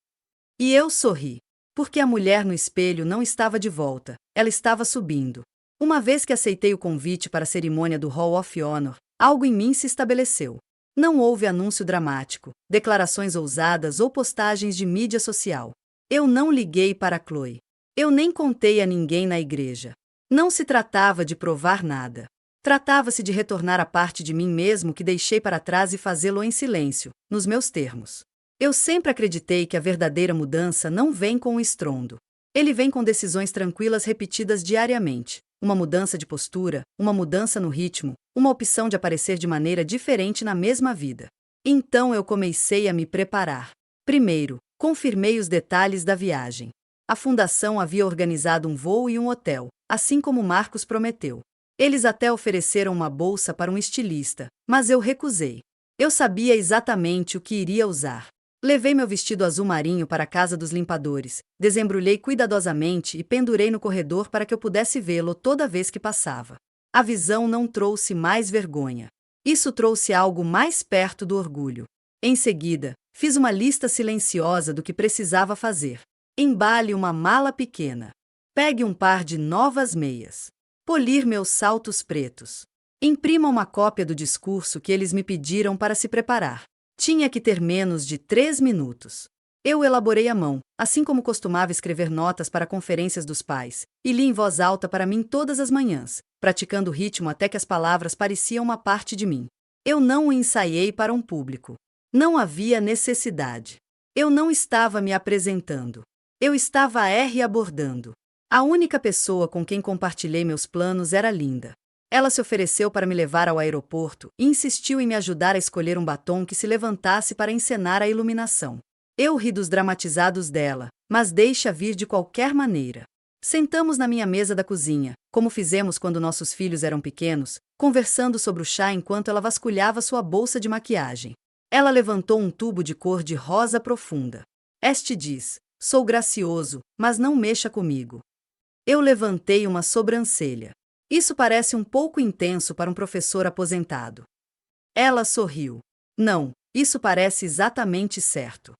E eu sorri. Porque a mulher no espelho não estava de volta, ela estava subindo. Uma vez que aceitei o convite para a cerimônia do Hall of Honor, algo em mim se estabeleceu. Não houve anúncio dramático, declarações ousadas ou postagens de mídia social. Eu não liguei para Chloe. Eu nem contei a ninguém na igreja. Não se tratava de provar nada. Tratava-se de retornar a parte de mim mesmo que deixei para trás e fazê-lo em silêncio, nos meus termos. Eu sempre acreditei que a verdadeira mudança não vem com um estrondo. Ele vem com decisões tranquilas repetidas diariamente. Uma mudança de postura, uma mudança no ritmo, uma opção de aparecer de maneira diferente na mesma vida. Então eu comecei a me preparar. Primeiro, confirmei os detalhes da viagem. A fundação havia organizado um voo e um hotel, assim como Marcos prometeu. Eles até ofereceram uma bolsa para um estilista, mas eu recusei. Eu sabia exatamente o que iria usar. Levei meu vestido azul marinho para a casa dos limpadores, desembrulhei cuidadosamente e pendurei no corredor para que eu pudesse vê-lo toda vez que passava. A visão não trouxe mais vergonha. Isso trouxe algo mais perto do orgulho. Em seguida, fiz uma lista silenciosa do que precisava fazer. Embale uma mala pequena. Pegue um par de novas meias. Polir meus saltos pretos. Imprima uma cópia do discurso que eles me pediram para se preparar. Tinha que ter menos de 3 minutos. Eu elaborei à mão, assim como costumava escrever notas para conferências dos pais, e li em voz alta para mim todas as manhãs, praticando o ritmo até que as palavras pareciam uma parte de mim. Eu não o ensaiei para um público. Não havia necessidade. Eu não estava me apresentando. Eu estava abordando. A única pessoa com quem compartilhei meus planos era Linda. Ela se ofereceu para me levar ao aeroporto e insistiu em me ajudar a escolher um batom que se levantasse para encenar a iluminação. Eu ri dos dramatizados dela, mas deixa vir de qualquer maneira. Sentamos na minha mesa da cozinha, como fizemos quando nossos filhos eram pequenos, conversando sobre o chá enquanto ela vasculhava sua bolsa de maquiagem. Ela levantou um tubo de cor de rosa profunda. Este diz: sou gracioso, mas não mexa comigo. Eu levantei uma sobrancelha. Isso parece um pouco intenso para um professor aposentado. Ela sorriu. Não, isso parece exatamente certo.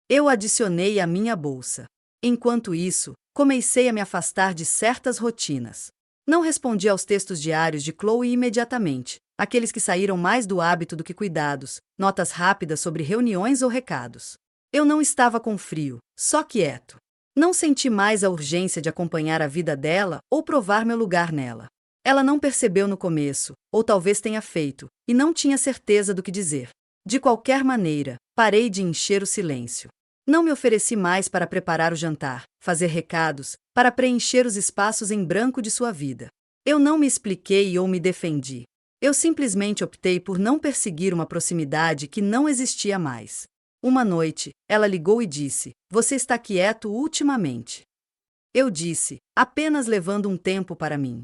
Eu adicionei à minha bolsa. Enquanto isso, comecei a me afastar de certas rotinas. Não respondi aos textos diários de Chloe imediatamente, aqueles que saíram mais do hábito do que cuidados, notas rápidas sobre reuniões ou recados. Eu não estava com frio, só quieto. Não senti mais a urgência de acompanhar a vida dela ou provar meu lugar nela. Ela não percebeu no começo, ou talvez tenha feito, e não tinha certeza do que dizer. De qualquer maneira, parei de encher o silêncio. Não me ofereci mais para preparar o jantar, fazer recados, para preencher os espaços em branco de sua vida. Eu não me expliquei ou me defendi. Eu simplesmente optei por não perseguir uma proximidade que não existia mais. Uma noite, ela ligou e disse: "Você está quieto ultimamente." Eu disse: "Apenas levando um tempo para mim."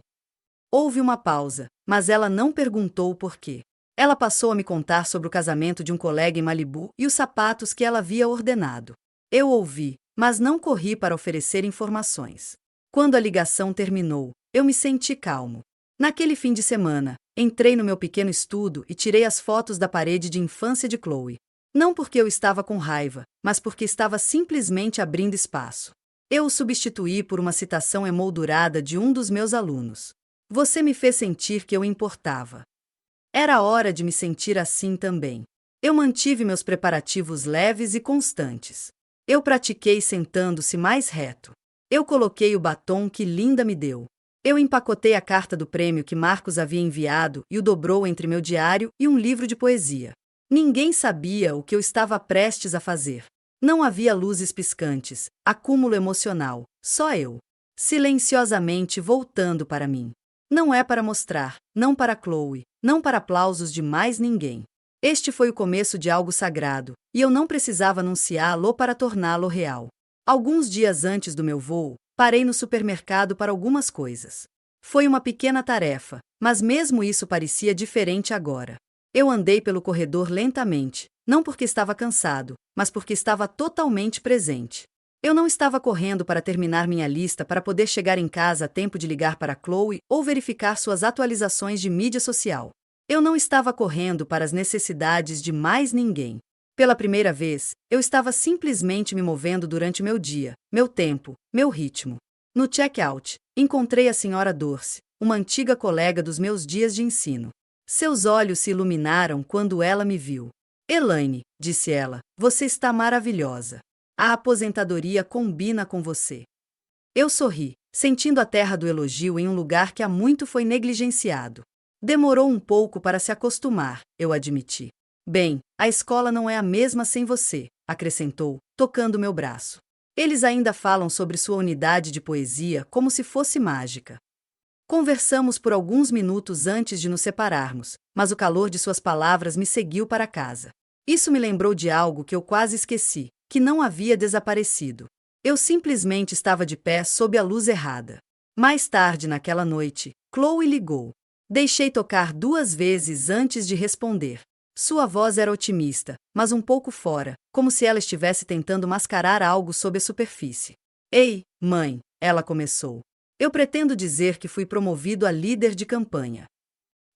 Houve uma pausa, mas ela não perguntou o porquê. Ela passou a me contar sobre o casamento de um colega em Malibu e os sapatos que ela havia ordenado. Eu ouvi, mas não corri para oferecer informações. Quando a ligação terminou, eu me senti calmo. Naquele fim de semana, entrei no meu pequeno estudo e tirei as fotos da parede de infância de Chloe. Não porque eu estava com raiva, mas porque estava simplesmente abrindo espaço. Eu o substituí por uma citação emoldurada de um dos meus alunos. Você me fez sentir que eu importava. Era hora de me sentir assim também. Eu mantive meus preparativos leves e constantes. Eu pratiquei sentando-se mais reto. Eu coloquei o batom que Linda me deu. Eu empacotei a carta do prêmio que Marcos havia enviado e o dobrou entre meu diário e um livro de poesia. Ninguém sabia o que eu estava prestes a fazer. Não havia luzes piscantes, acúmulo emocional, só eu. Silenciosamente voltando para mim. Não é para mostrar, não para Chloe, não para aplausos de mais ninguém. Este foi o começo de algo sagrado, e eu não precisava anunciá-lo para torná-lo real. Alguns dias antes do meu voo, parei no supermercado para algumas coisas. Foi uma pequena tarefa, mas mesmo isso parecia diferente agora. Eu andei pelo corredor lentamente, não porque estava cansado, mas porque estava totalmente presente. Eu não estava correndo para terminar minha lista para poder chegar em casa a tempo de ligar para Chloe ou verificar suas atualizações de mídia social. Eu não estava correndo para as necessidades de mais ninguém. Pela primeira vez, eu estava simplesmente me movendo durante meu dia, meu tempo, meu ritmo. No check-out, encontrei a Sra. Dorsey, uma antiga colega dos meus dias de ensino. Seus olhos se iluminaram quando ela me viu. "Elaine", disse ela, "você está maravilhosa. A aposentadoria combina com você." Eu sorri, sentindo a terra do elogio em um lugar que há muito foi negligenciado. Demorou um pouco para se acostumar, eu admiti. "Bem, a escola não é a mesma sem você", acrescentou, tocando meu braço. "Eles ainda falam sobre sua unidade de poesia como se fosse mágica." Conversamos por alguns minutos antes de nos separarmos, mas o calor de suas palavras me seguiu para casa. Isso me lembrou de algo que eu quase esqueci, que não havia desaparecido. Eu simplesmente estava de pé sob a luz errada. Mais tarde naquela noite, Chloe ligou. Deixei tocar 2 vezes antes de responder. Sua voz era otimista, mas um pouco fora, como se ela estivesse tentando mascarar algo sob a superfície. "Ei, mãe", ela começou. "Eu pretendo dizer que fui promovido a líder de campanha."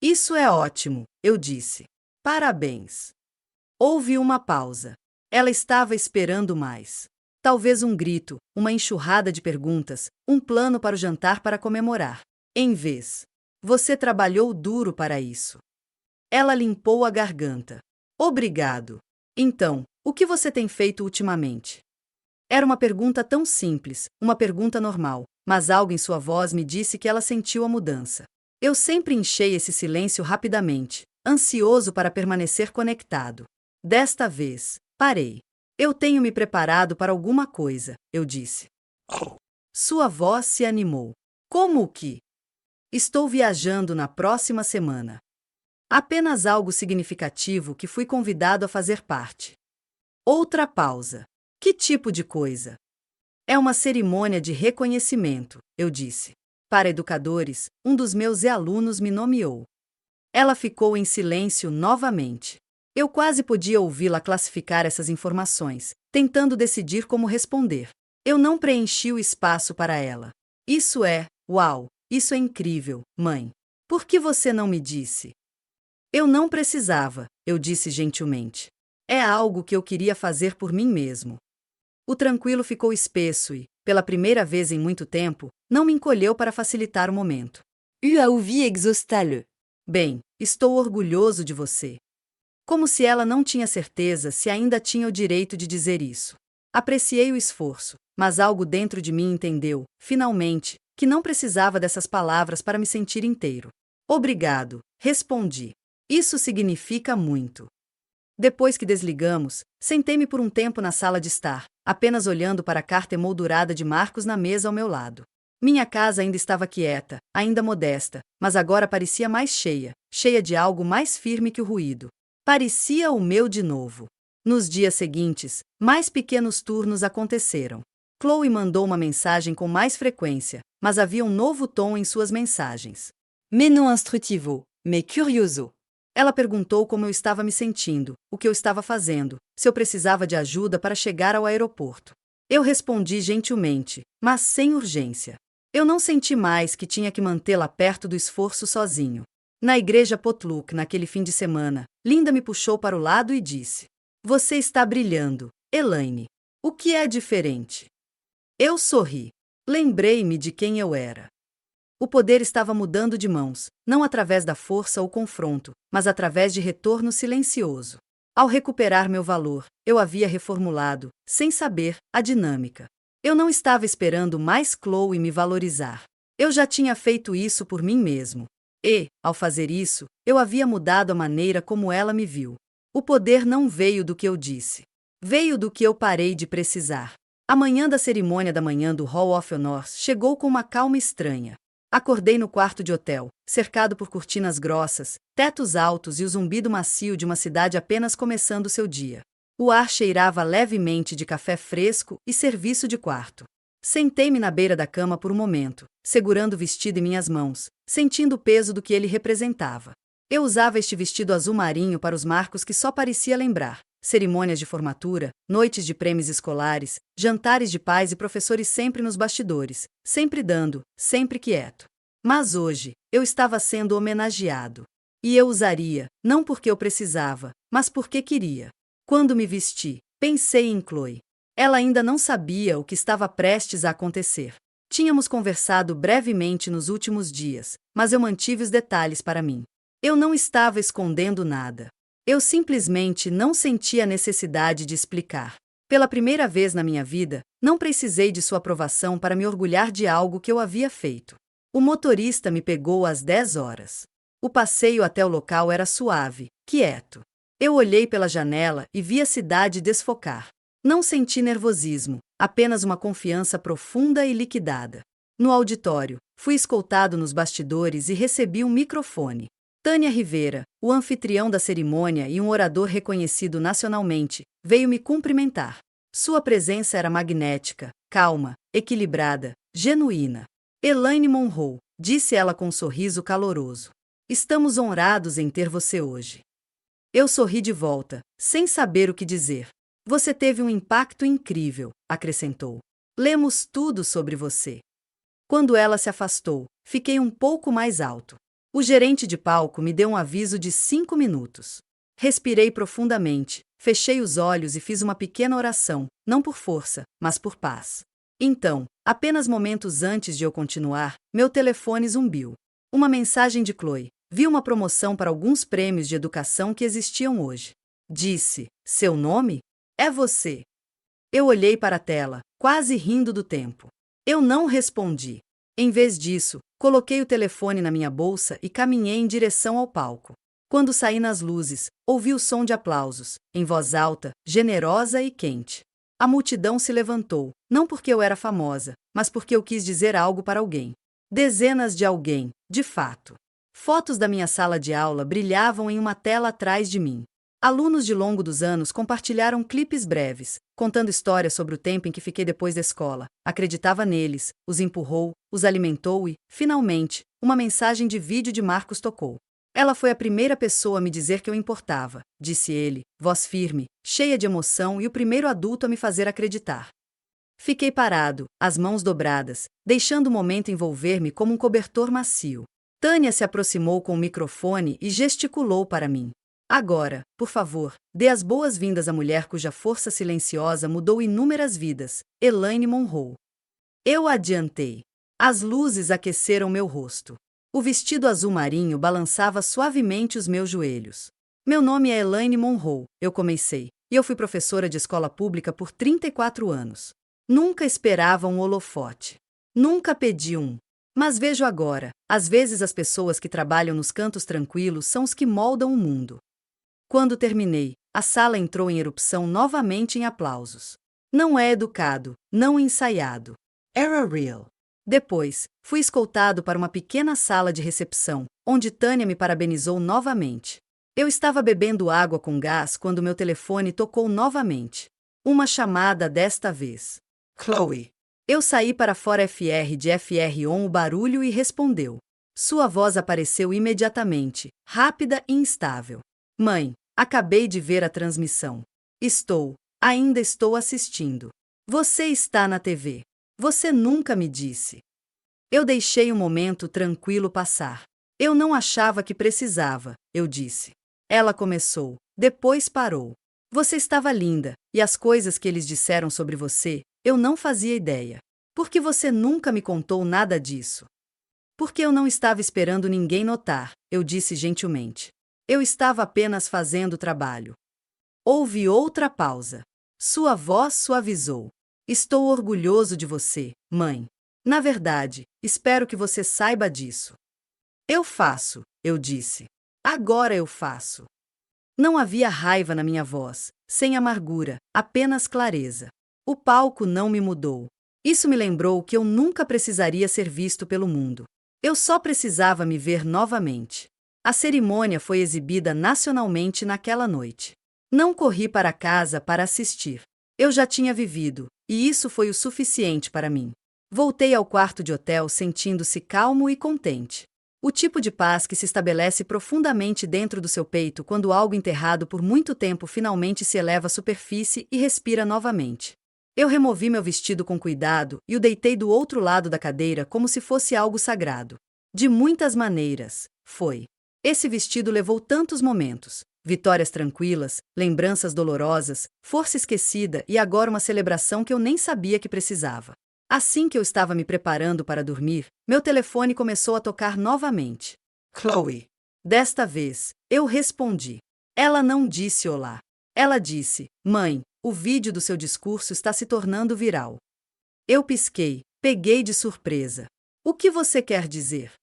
"Isso é ótimo", eu disse. "Parabéns." Houve uma pausa. Ela estava esperando mais. Talvez um grito, uma enxurrada de perguntas, um plano para o jantar para comemorar. Em vez. "Você trabalhou duro para isso." Ela limpou a garganta. "Obrigado." "Então, o que você tem feito ultimamente?" Era uma pergunta tão simples, uma pergunta normal, mas algo em sua voz me disse que ela sentiu a mudança. Eu sempre enchei esse silêncio rapidamente, ansioso para permanecer conectado. Desta vez, parei. "Eu tenho me preparado para alguma coisa", eu disse. Sua voz se animou. "Como o que?" "Estou viajando na próxima semana." Apenas algo significativo que fui convidado a fazer parte. Outra pausa. "Que tipo de coisa?" "É uma cerimônia de reconhecimento", eu disse. "Para educadores, um dos meus alunos me nomeou." Ela ficou em silêncio novamente. Eu quase podia ouvi-la classificar essas informações, tentando decidir como responder. Eu não preenchi o espaço para ela. Uau, isso é incrível, mãe. Por que você não me disse?" "Eu não precisava", eu disse gentilmente. "É algo que eu queria fazer por mim mesmo." O tranquilo ficou espesso e, pela primeira vez em muito tempo, não me encolheu para facilitar o momento. "A ouvi exausta-le." "Bem, estou orgulhoso de você." Como se ela não tinha certeza se ainda tinha o direito de dizer isso. Apreciei o esforço, mas algo dentro de mim entendeu, finalmente, que não precisava dessas palavras para me sentir inteiro. "Obrigado", respondi. "Isso significa muito." Depois que desligamos, sentei-me por um tempo na sala de estar, apenas olhando para a carta emoldurada de Marcos na mesa ao meu lado. Minha casa ainda estava quieta, ainda modesta, mas agora parecia mais cheia, cheia de algo mais firme que o ruído. Parecia o meu de novo. Nos dias seguintes, mais pequenos turnos aconteceram. Chloe mandou uma mensagem com mais frequência, mas havia um novo tom em suas mensagens. Mais non instrutivo, mais curioso. Ela perguntou como eu estava me sentindo, o que eu estava fazendo, se eu precisava de ajuda para chegar ao aeroporto. Eu respondi gentilmente, mas sem urgência. Eu não senti mais que tinha que mantê-la perto do esforço sozinho. Na igreja Potluck, naquele fim de semana, Linda me puxou para o lado e disse: "Você está brilhando, Elaine. O que é diferente?" Eu sorri. Lembrei-me de quem eu era. O poder estava mudando de mãos, não através da força ou confronto, mas através de retorno silencioso. Ao recuperar meu valor, eu havia reformulado, sem saber, a dinâmica. Eu não estava esperando mais Chloe me valorizar. Eu já tinha feito isso por mim mesmo. E, ao fazer isso, eu havia mudado a maneira como ela me viu. O poder não veio do que eu disse. Veio do que eu parei de precisar. A manhã da cerimônia da manhã do Hall of Honor chegou com uma calma estranha. Acordei no quarto de hotel, cercado por cortinas grossas, tetos altos e o zumbido macio de uma cidade apenas começando seu dia. O ar cheirava levemente de café fresco e serviço de quarto. Sentei-me na beira da cama por um momento, segurando o vestido em minhas mãos, sentindo o peso do que ele representava. Eu usava este vestido azul marinho para os marcos que só parecia lembrar: cerimônias de formatura, noites de prêmios escolares, jantares de pais e professores sempre nos bastidores, sempre dando, sempre quieto. Mas hoje, eu estava sendo homenageado. E eu usaria, não porque eu precisava, mas porque queria. Quando me vesti, pensei em Chloe. Ela ainda não sabia o que estava prestes a acontecer. Tínhamos conversado brevemente nos últimos dias, mas eu mantive os detalhes para mim. Eu não estava escondendo nada. Eu simplesmente não sentia a necessidade de explicar. Pela primeira vez na minha vida, não precisei de sua aprovação para me orgulhar de algo que eu havia feito. O motorista me pegou às 10 horas. O passeio até o local era suave, quieto. Eu olhei pela janela e vi a cidade desfocar. Não senti nervosismo, apenas uma confiança profunda e liquidada. No auditório, fui escoltado nos bastidores e recebi um microfone. Tânia Rivera, o anfitrião da cerimônia e um orador reconhecido nacionalmente, veio me cumprimentar. Sua presença era magnética, calma, equilibrada, genuína. Elaine Monroe, disse ela com um sorriso caloroso. Estamos honrados em ter você hoje. Eu sorri de volta, sem saber o que dizer. Você teve um impacto incrível, acrescentou. Lemos tudo sobre você. Quando ela se afastou, fiquei um pouco mais alto. O gerente de palco me deu um aviso de 5 minutos. Respirei profundamente, fechei os olhos e fiz uma pequena oração, não por força, mas por paz. Então, apenas momentos antes de eu continuar, meu telefone zumbiu. Uma mensagem de Chloe. Vi uma promoção para alguns prêmios de educação que existiam hoje. Disse: "Seu nome? É você." Eu olhei para a tela, quase rindo do tempo. Eu não respondi. Em vez disso, coloquei o telefone na minha bolsa e caminhei em direção ao palco. Quando saí nas luzes, ouvi o som de aplausos, em voz alta, generosa e quente. A multidão se levantou, não porque eu era famosa, mas porque eu quis dizer algo para alguém. Dezenas de alguém, de fato. Fotos da minha sala de aula brilhavam em uma tela atrás de mim. Alunos de longo dos anos compartilharam clipes breves, contando histórias sobre o tempo em que fiquei depois da escola. Acreditava neles, os empurrou, os alimentou e, finalmente, uma mensagem de vídeo de Marcos tocou. Ela foi a primeira pessoa a me dizer que eu importava, disse ele, voz firme, cheia de emoção e o primeiro adulto a me fazer acreditar. Fiquei parado, as mãos dobradas, deixando o momento envolver-me como um cobertor macio. Tânia se aproximou com o microfone e gesticulou para mim. Agora, por favor, dê as boas-vindas à mulher cuja força silenciosa mudou inúmeras vidas, Elaine Monroe. Eu adiantei. As luzes aqueceram meu rosto. O vestido azul marinho balançava suavemente os meus joelhos. Meu nome é Elaine Monroe, eu comecei, e eu fui professora de escola pública por 34 anos. Nunca esperava um holofote. Nunca pedi um. Mas vejo agora, às vezes as pessoas que trabalham nos cantos tranquilos são os que moldam o mundo. Quando terminei, A sala entrou em erupção novamente em aplausos. Não é educado, não ensaiado. Era real. Depois, fui escoltado para uma pequena sala de recepção, onde Tânia me parabenizou novamente. Eu estava bebendo água com gás quando meu telefone tocou novamente. Uma chamada desta vez. Chloe. Eu saí para fora de FR on o barulho e respondeu. Sua voz apareceu imediatamente, rápida e instável. Mãe, acabei de ver a transmissão. Ainda estou assistindo. Você está na TV. Você nunca me disse. Eu deixei um momento tranquilo passar. Eu não achava que precisava, eu disse. Ela começou, depois parou. Você estava linda, e as coisas que eles disseram sobre você, eu não fazia ideia. Por que você nunca me contou nada disso? Porque eu não estava esperando ninguém notar, eu disse gentilmente. Eu estava apenas fazendo o trabalho. Houve outra pausa. Sua voz suavizou. Estou orgulhoso de você, mãe. Na verdade, espero que você saiba disso. Eu faço, eu disse. Agora eu faço. Não havia raiva na minha voz, sem amargura, apenas clareza. O palco não me mudou. Isso me lembrou que eu nunca precisaria ser visto pelo mundo. Eu só precisava me ver novamente. A cerimônia foi exibida nacionalmente naquela noite. Não corri para casa para assistir. Eu já tinha vivido, e isso foi o suficiente para mim. Voltei ao quarto de hotel sentindo-se calmo e contente. O tipo de paz que se estabelece profundamente dentro do seu peito quando algo enterrado por muito tempo finalmente se eleva à superfície e respira novamente. Eu removi meu vestido com cuidado e o deitei do outro lado da cadeira como se fosse algo sagrado. De muitas maneiras, foi. Esse vestido levou tantos momentos. Vitórias tranquilas, lembranças dolorosas, força esquecida e agora uma celebração que eu nem sabia que precisava. Assim que eu estava me preparando para dormir, meu telefone começou a tocar novamente. Chloe. Desta vez, eu respondi. Ela não disse olá. Ela disse, mãe, o vídeo do seu discurso está se tornando viral. Eu pisquei, peguei de surpresa. O que você quer dizer?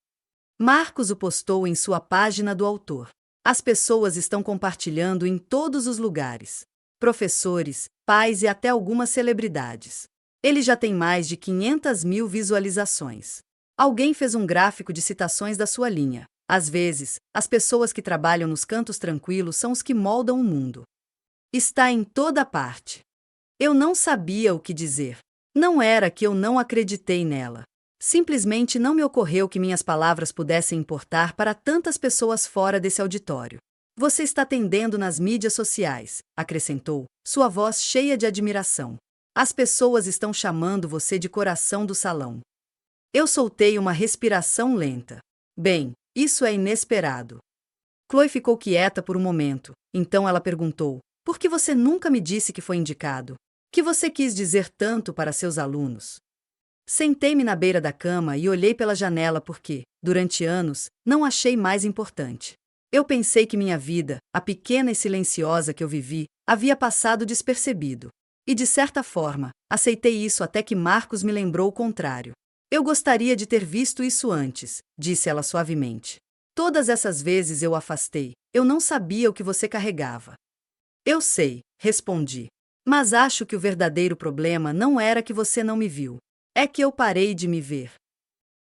Marcos o postou em sua página do autor. As pessoas estão compartilhando em todos os lugares. Professores, pais e até algumas celebridades. Ele já tem mais de 500.000 visualizações. Alguém fez um gráfico de citações da sua linha. Às vezes, as pessoas que trabalham nos cantos tranquilos são os que moldam o mundo. Está em toda parte. Eu não sabia o que dizer. Não era que eu não acreditei nela. Simplesmente não me ocorreu que minhas palavras pudessem importar para tantas pessoas fora desse auditório. Você está tendendo nas mídias sociais, acrescentou, sua voz cheia de admiração. As pessoas estão chamando você de coração do salão. Eu soltei uma respiração lenta. Bem, isso é inesperado. Chloe ficou quieta por um momento, então ela perguntou, por que você nunca me disse que foi indicado? Que você quis dizer tanto para seus alunos? Sentei-me na beira da cama e olhei pela janela porque, durante anos, não achei mais importante. Eu pensei que minha vida, a pequena e silenciosa que eu vivi, havia passado despercebido. E de certa forma, aceitei isso até que Marcos me lembrou o contrário. Eu gostaria de ter visto isso antes, disse ela suavemente. Todas essas vezes eu afastei, eu não sabia o que você carregava. Eu sei, respondi. Mas acho que o verdadeiro problema não era que você não me viu. É que eu parei de me ver.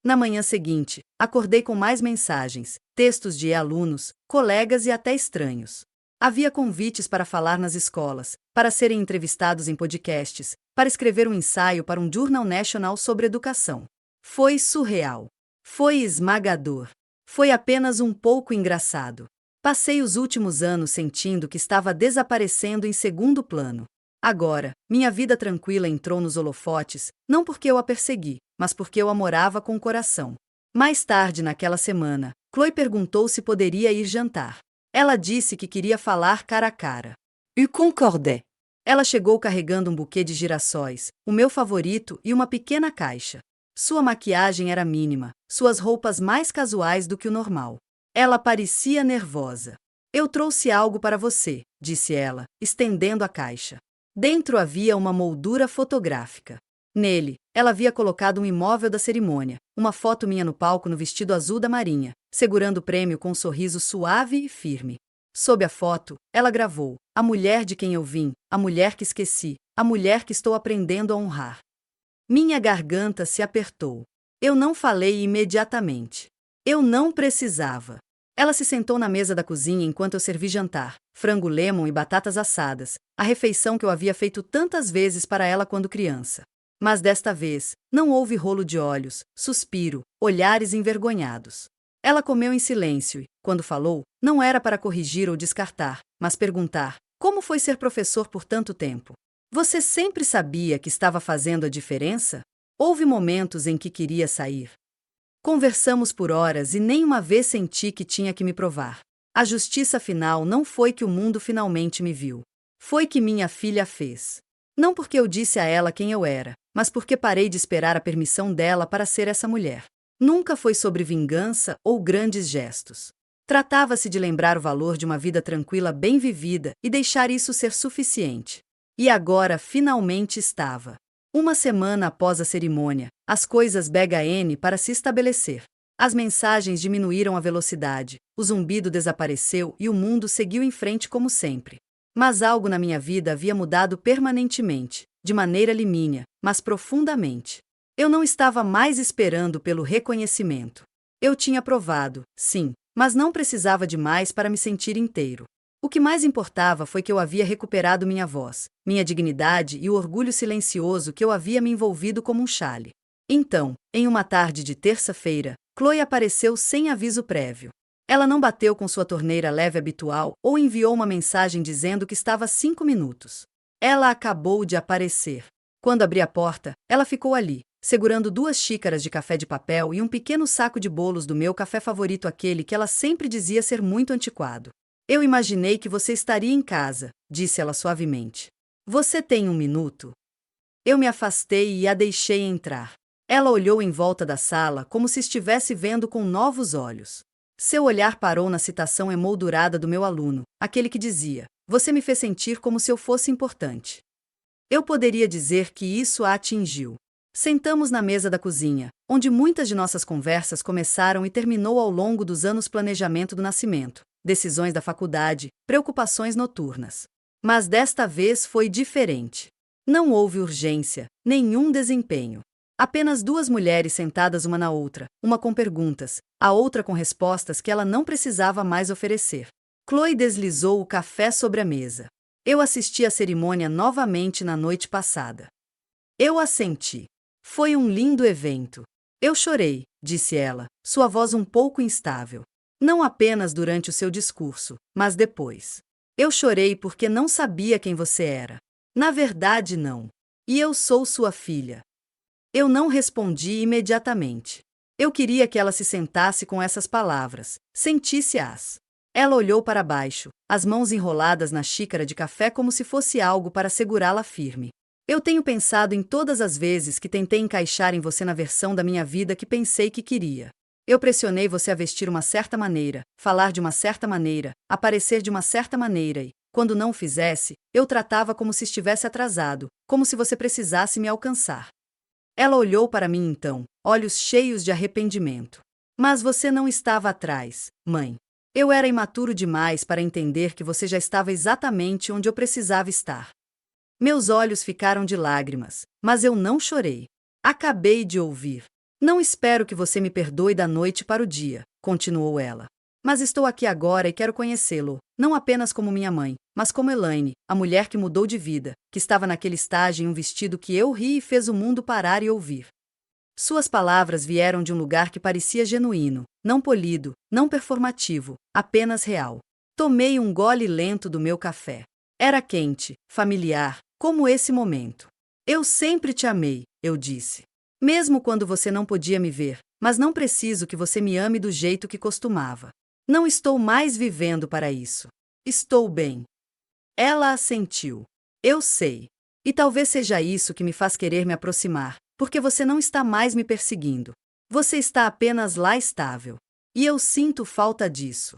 Na manhã seguinte, acordei com mais mensagens, textos de alunos, colegas e até estranhos. Havia convites para falar nas escolas, para serem entrevistados em podcasts, para escrever um ensaio para um Journal National sobre educação. Foi surreal. Foi esmagador. Foi apenas um pouco engraçado. Passei os últimos anos sentindo que estava desaparecendo em segundo plano. Agora, minha vida tranquila entrou nos holofotes, não porque eu a persegui, mas porque eu a morava com o coração. Mais tarde naquela semana, Chloe perguntou se poderia ir jantar. Ela disse que queria falar cara a cara. Eu concordais. Ela chegou carregando um buquê de girassóis, o meu favorito e uma pequena caixa. Sua maquiagem era mínima, suas roupas mais casuais do que o normal. Ela parecia nervosa. Eu trouxe algo para você, disse ela, estendendo a caixa. Dentro havia uma moldura fotográfica. Nele, ela havia colocado um imóvel da cerimônia, uma foto minha no palco no vestido azul da marinha, segurando o prêmio com um sorriso suave e firme. Sob a foto, ela gravou: a mulher de quem eu vim, a mulher que esqueci, a mulher que estou aprendendo a honrar. Minha garganta se apertou. Eu não falei imediatamente. Eu não precisava. Ela se sentou na mesa da cozinha enquanto eu servi jantar, frango lemon e batatas assadas, a refeição que eu havia feito tantas vezes para ela quando criança. Mas desta vez, não houve rolo de olhos, suspiro, olhares envergonhados. Ela comeu em silêncio e, quando falou, não era para corrigir ou descartar, mas perguntar: como foi ser professor por tanto tempo? Você sempre sabia que estava fazendo a diferença? Houve momentos em que queria sair. Conversamos por horas e nem uma vez senti que tinha que me provar. A justiça final não foi que o mundo finalmente me viu. Foi que minha filha fez. Não porque eu disse a ela quem eu era, mas porque parei de esperar a permissão dela para ser essa mulher. Nunca foi sobre vingança ou grandes gestos. Tratava-se de lembrar o valor de uma vida tranquila bem vivida e deixar isso ser suficiente. E agora finalmente estava. Uma semana após a cerimônia, as coisas began para se estabelecer. As mensagens diminuíram a velocidade, o zumbido desapareceu e o mundo seguiu em frente como sempre. Mas algo na minha vida havia mudado permanentemente, de maneira limínea, mas profundamente. Eu não estava mais esperando pelo reconhecimento. Eu tinha provado, sim, mas não precisava de mais para me sentir inteiro. O que mais importava foi que eu havia recuperado minha voz, minha dignidade e o orgulho silencioso que eu havia me envolvido como um xale. Então, em uma tarde de terça-feira, Chloe apareceu sem aviso prévio. Ela não bateu com sua torneira leve habitual ou enviou uma mensagem dizendo que estava 5 minutos. Ela acabou de aparecer. Quando abri a porta, ela ficou ali, segurando 2 xícaras de café de papel e um pequeno saco de bolos do meu café favorito, aquele que ela sempre dizia ser muito antiquado. Eu imaginei que você estaria em casa, disse ela suavemente. Você tem 1 minuto? Eu me afastei e a deixei entrar. Ela olhou em volta da sala como se estivesse vendo com novos olhos. Seu olhar parou na citação emoldurada do meu aluno, aquele que dizia: você me fez sentir como se eu fosse importante. Eu poderia dizer que isso a atingiu. Sentamos na mesa da cozinha, onde muitas de nossas conversas começaram e terminou ao longo dos anos: planejamento do nascimento, decisões da faculdade, preocupações noturnas. Mas desta vez foi diferente. Não houve urgência, nenhum desempenho. Apenas 2 mulheres sentadas uma na outra, uma com perguntas, a outra com respostas que ela não precisava mais oferecer. Chloe deslizou o café sobre a mesa. Eu assisti à cerimônia novamente na noite passada. Eu assenti. Foi um lindo evento. Eu chorei, disse ela, sua voz um pouco instável. Não apenas durante o seu discurso, mas depois. Eu chorei porque não sabia quem você era. Na verdade, não. E eu sou sua filha. Eu não respondi imediatamente. Eu queria que ela se sentasse com essas palavras, sentisse-as. Ela olhou para baixo, as mãos enroladas na xícara de café como se fosse algo para segurá-la firme. Eu tenho pensado em todas as vezes que tentei encaixar em você na versão da minha vida que pensei que queria. Eu pressionei você a vestir uma certa maneira, falar de uma certa maneira, aparecer de uma certa maneira e, quando não o fizesse, eu tratava como se estivesse atrasado, como se você precisasse me alcançar. Ela olhou para mim então, olhos cheios de arrependimento. Mas você não estava atrás, mãe. Eu era imaturo demais para entender que você já estava exatamente onde eu precisava estar. Meus olhos ficaram de lágrimas, mas eu não chorei. Acabei de ouvir. Não espero que você me perdoe da noite para o dia, continuou ela. Mas estou aqui agora e quero conhecê-lo, não apenas como minha mãe, mas como Elaine, a mulher que mudou de vida, que estava naquele estágio em um vestido que eu ri e fez o mundo parar e ouvir. Suas palavras vieram de um lugar que parecia genuíno, não polido, não performativo, apenas real. Tomei um gole lento do meu café. Era quente, familiar, como esse momento. Eu sempre te amei, eu disse. Mesmo quando você não podia me ver, mas não preciso que você me ame do jeito que costumava. Não estou mais vivendo para isso. Estou bem. Ela assentiu. Eu sei. E talvez seja isso que me faz querer me aproximar, porque você não está mais me perseguindo. Você está apenas lá estável. E eu sinto falta disso.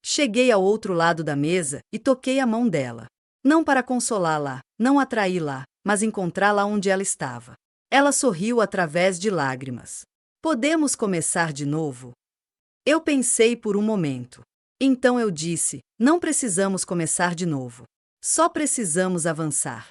Cheguei ao outro lado da mesa e toquei a mão dela. Não para consolá-la, não atraí-la, mas encontrá-la onde ela estava. Ela sorriu através de lágrimas. Podemos começar de novo? Eu pensei por um momento. Então eu disse, Não precisamos começar de novo. Só precisamos avançar.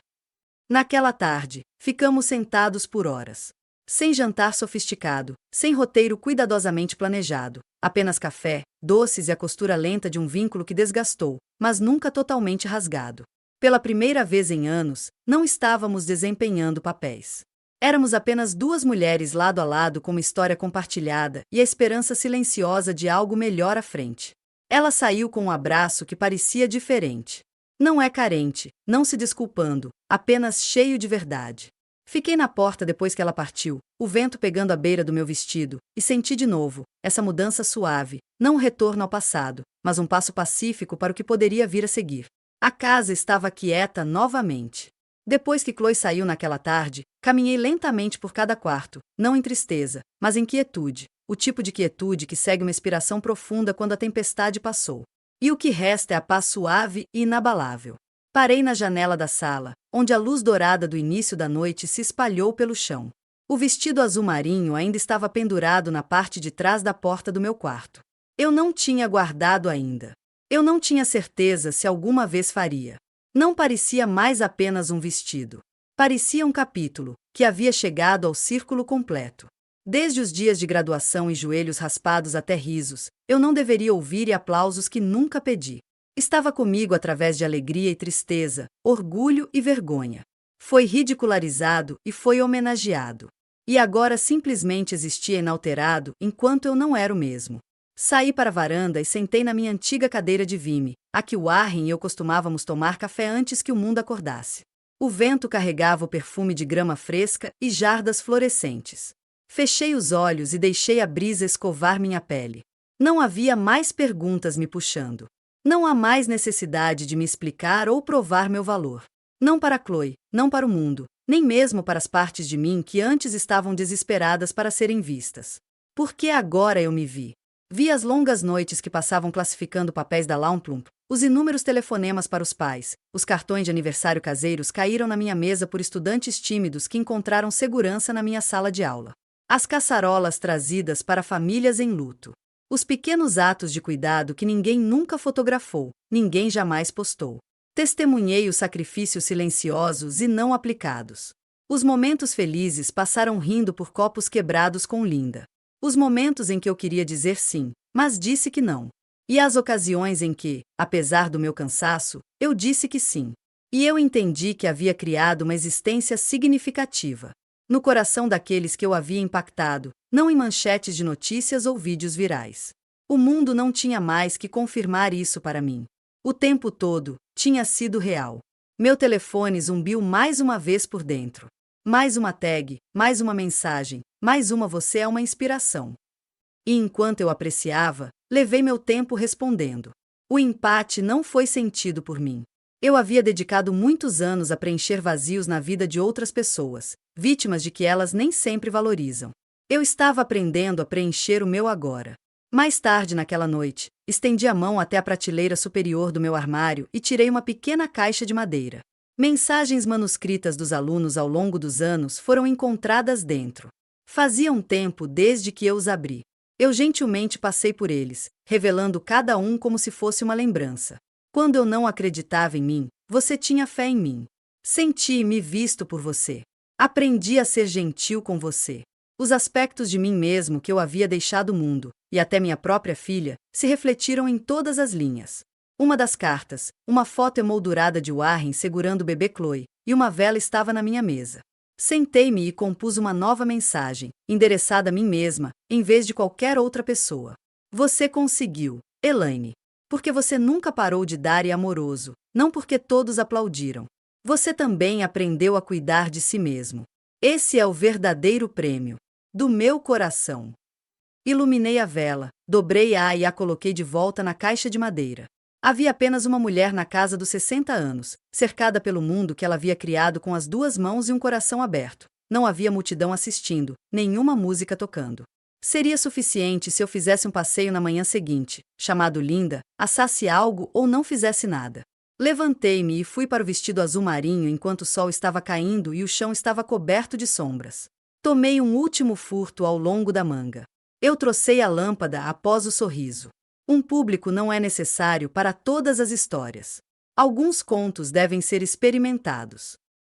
Naquela tarde, ficamos sentados por horas. Sem jantar sofisticado, sem roteiro cuidadosamente planejado, apenas café, doces e a costura lenta de um vínculo que desgastou, mas nunca totalmente rasgado. Pela primeira vez em anos, não estávamos desempenhando papéis. Éramos apenas duas mulheres lado a lado com uma história compartilhada e a esperança silenciosa de algo melhor à frente. Ela saiu com um abraço que parecia diferente. Não é carente, não se desculpando, apenas cheio de verdade. Fiquei na porta depois que ela partiu, o vento pegando a beira do meu vestido, e senti de novo essa mudança suave, não um retorno ao passado, mas um passo pacífico para o que poderia vir a seguir. A casa estava quieta novamente. Depois que Chloe saiu naquela tarde, caminhei lentamente por cada quarto, não em tristeza, mas em quietude, o tipo de quietude que segue uma expiração profunda quando a tempestade passou. E o que resta é a paz suave e inabalável. Parei na janela da sala, onde a luz dourada do início da noite se espalhou pelo chão. O vestido azul marinho ainda estava pendurado na parte de trás da porta do meu quarto. Eu não tinha guardado ainda. Eu não tinha certeza se alguma vez faria. Não parecia mais apenas um vestido. Parecia um capítulo, que havia chegado ao círculo completo. Desde os dias de graduação e joelhos raspados até risos, eu não deveria ouvir e aplausos que nunca pedi. Estava comigo através de alegria e tristeza, orgulho e vergonha. Foi ridicularizado e foi homenageado. E agora simplesmente existia inalterado enquanto eu não era o mesmo. Saí para a varanda e sentei na minha antiga cadeira de vime, a que Warren e eu costumávamos tomar café antes que o mundo acordasse. O vento carregava o perfume de grama fresca e jardas florescentes. Fechei os olhos e deixei a brisa escovar minha pele. Não havia mais perguntas me puxando. Não há mais necessidade de me explicar ou provar meu valor. Não para Chloe, não para o mundo, nem mesmo para as partes de mim que antes estavam desesperadas para serem vistas. Porque agora eu me vi. Vi as longas noites que passavam classificando papéis da Launplump, os inúmeros telefonemas para os pais, os cartões de aniversário caseiros caíram na minha mesa por estudantes tímidos que encontraram segurança na minha sala de aula. As caçarolas trazidas para famílias em luto. Os pequenos atos de cuidado que ninguém nunca fotografou, ninguém jamais postou. Testemunhei os sacrifícios silenciosos e não aplicados. Os momentos felizes passaram rindo por copos quebrados com Linda. Os momentos em que eu queria dizer sim, mas disse que não. E as ocasiões em que, apesar do meu cansaço, eu disse que sim. E eu entendi que havia criado uma existência significativa. No coração daqueles que eu havia impactado, não em manchetes de notícias ou vídeos virais. O mundo não tinha mais que confirmar isso para mim. O tempo todo, tinha sido real. Meu telefone zumbiu mais uma vez por dentro. Mais uma tag, mais uma mensagem, mais uma você é uma inspiração. E enquanto eu apreciava, levei meu tempo respondendo. O empate não foi sentido por mim. Eu havia dedicado muitos anos a preencher vazios na vida de outras pessoas, vítimas de que elas nem sempre valorizam. Eu estava aprendendo a preencher o meu agora. Mais tarde naquela noite, estendi a mão até a prateleira superior do meu armário e tirei uma pequena caixa de madeira. Mensagens manuscritas dos alunos ao longo dos anos foram encontradas dentro. Fazia um tempo desde que eu os abri. Eu gentilmente passei por eles, revelando cada um como se fosse uma lembrança. Quando eu não acreditava em mim, você tinha fé em mim. Senti-me visto por você. Aprendi a ser gentil com você. Os aspectos de mim mesmo que eu havia deixado o mundo, e até minha própria filha, se refletiram em todas as linhas. Uma das cartas, uma foto emoldurada de Warren segurando o bebê Chloe, e uma vela estava na minha mesa. Sentei-me e compus uma nova mensagem, endereçada a mim mesma, em vez de qualquer outra pessoa. Você conseguiu, Elaine. Porque você nunca parou de dar e amoroso, não porque todos aplaudiram. Você também aprendeu a cuidar de si mesmo. Esse é o verdadeiro prêmio. Do meu coração. Iluminei a vela, dobrei-a e a coloquei de volta na caixa de madeira. Havia apenas uma mulher na casa dos 60 anos, cercada pelo mundo que ela havia criado com as duas mãos e um coração aberto. Não havia multidão assistindo, nenhuma música tocando. Seria suficiente se eu fizesse um passeio na manhã seguinte, chamado Linda, assasse algo ou não fizesse nada. Levantei-me e fui para o vestido azul marinho enquanto o sol estava caindo e o chão estava coberto de sombras. Tomei um último furto ao longo da manga. Eu trocei a lâmpada após o sorriso. Um público não é necessário para todas as histórias. Alguns contos devem ser experimentados.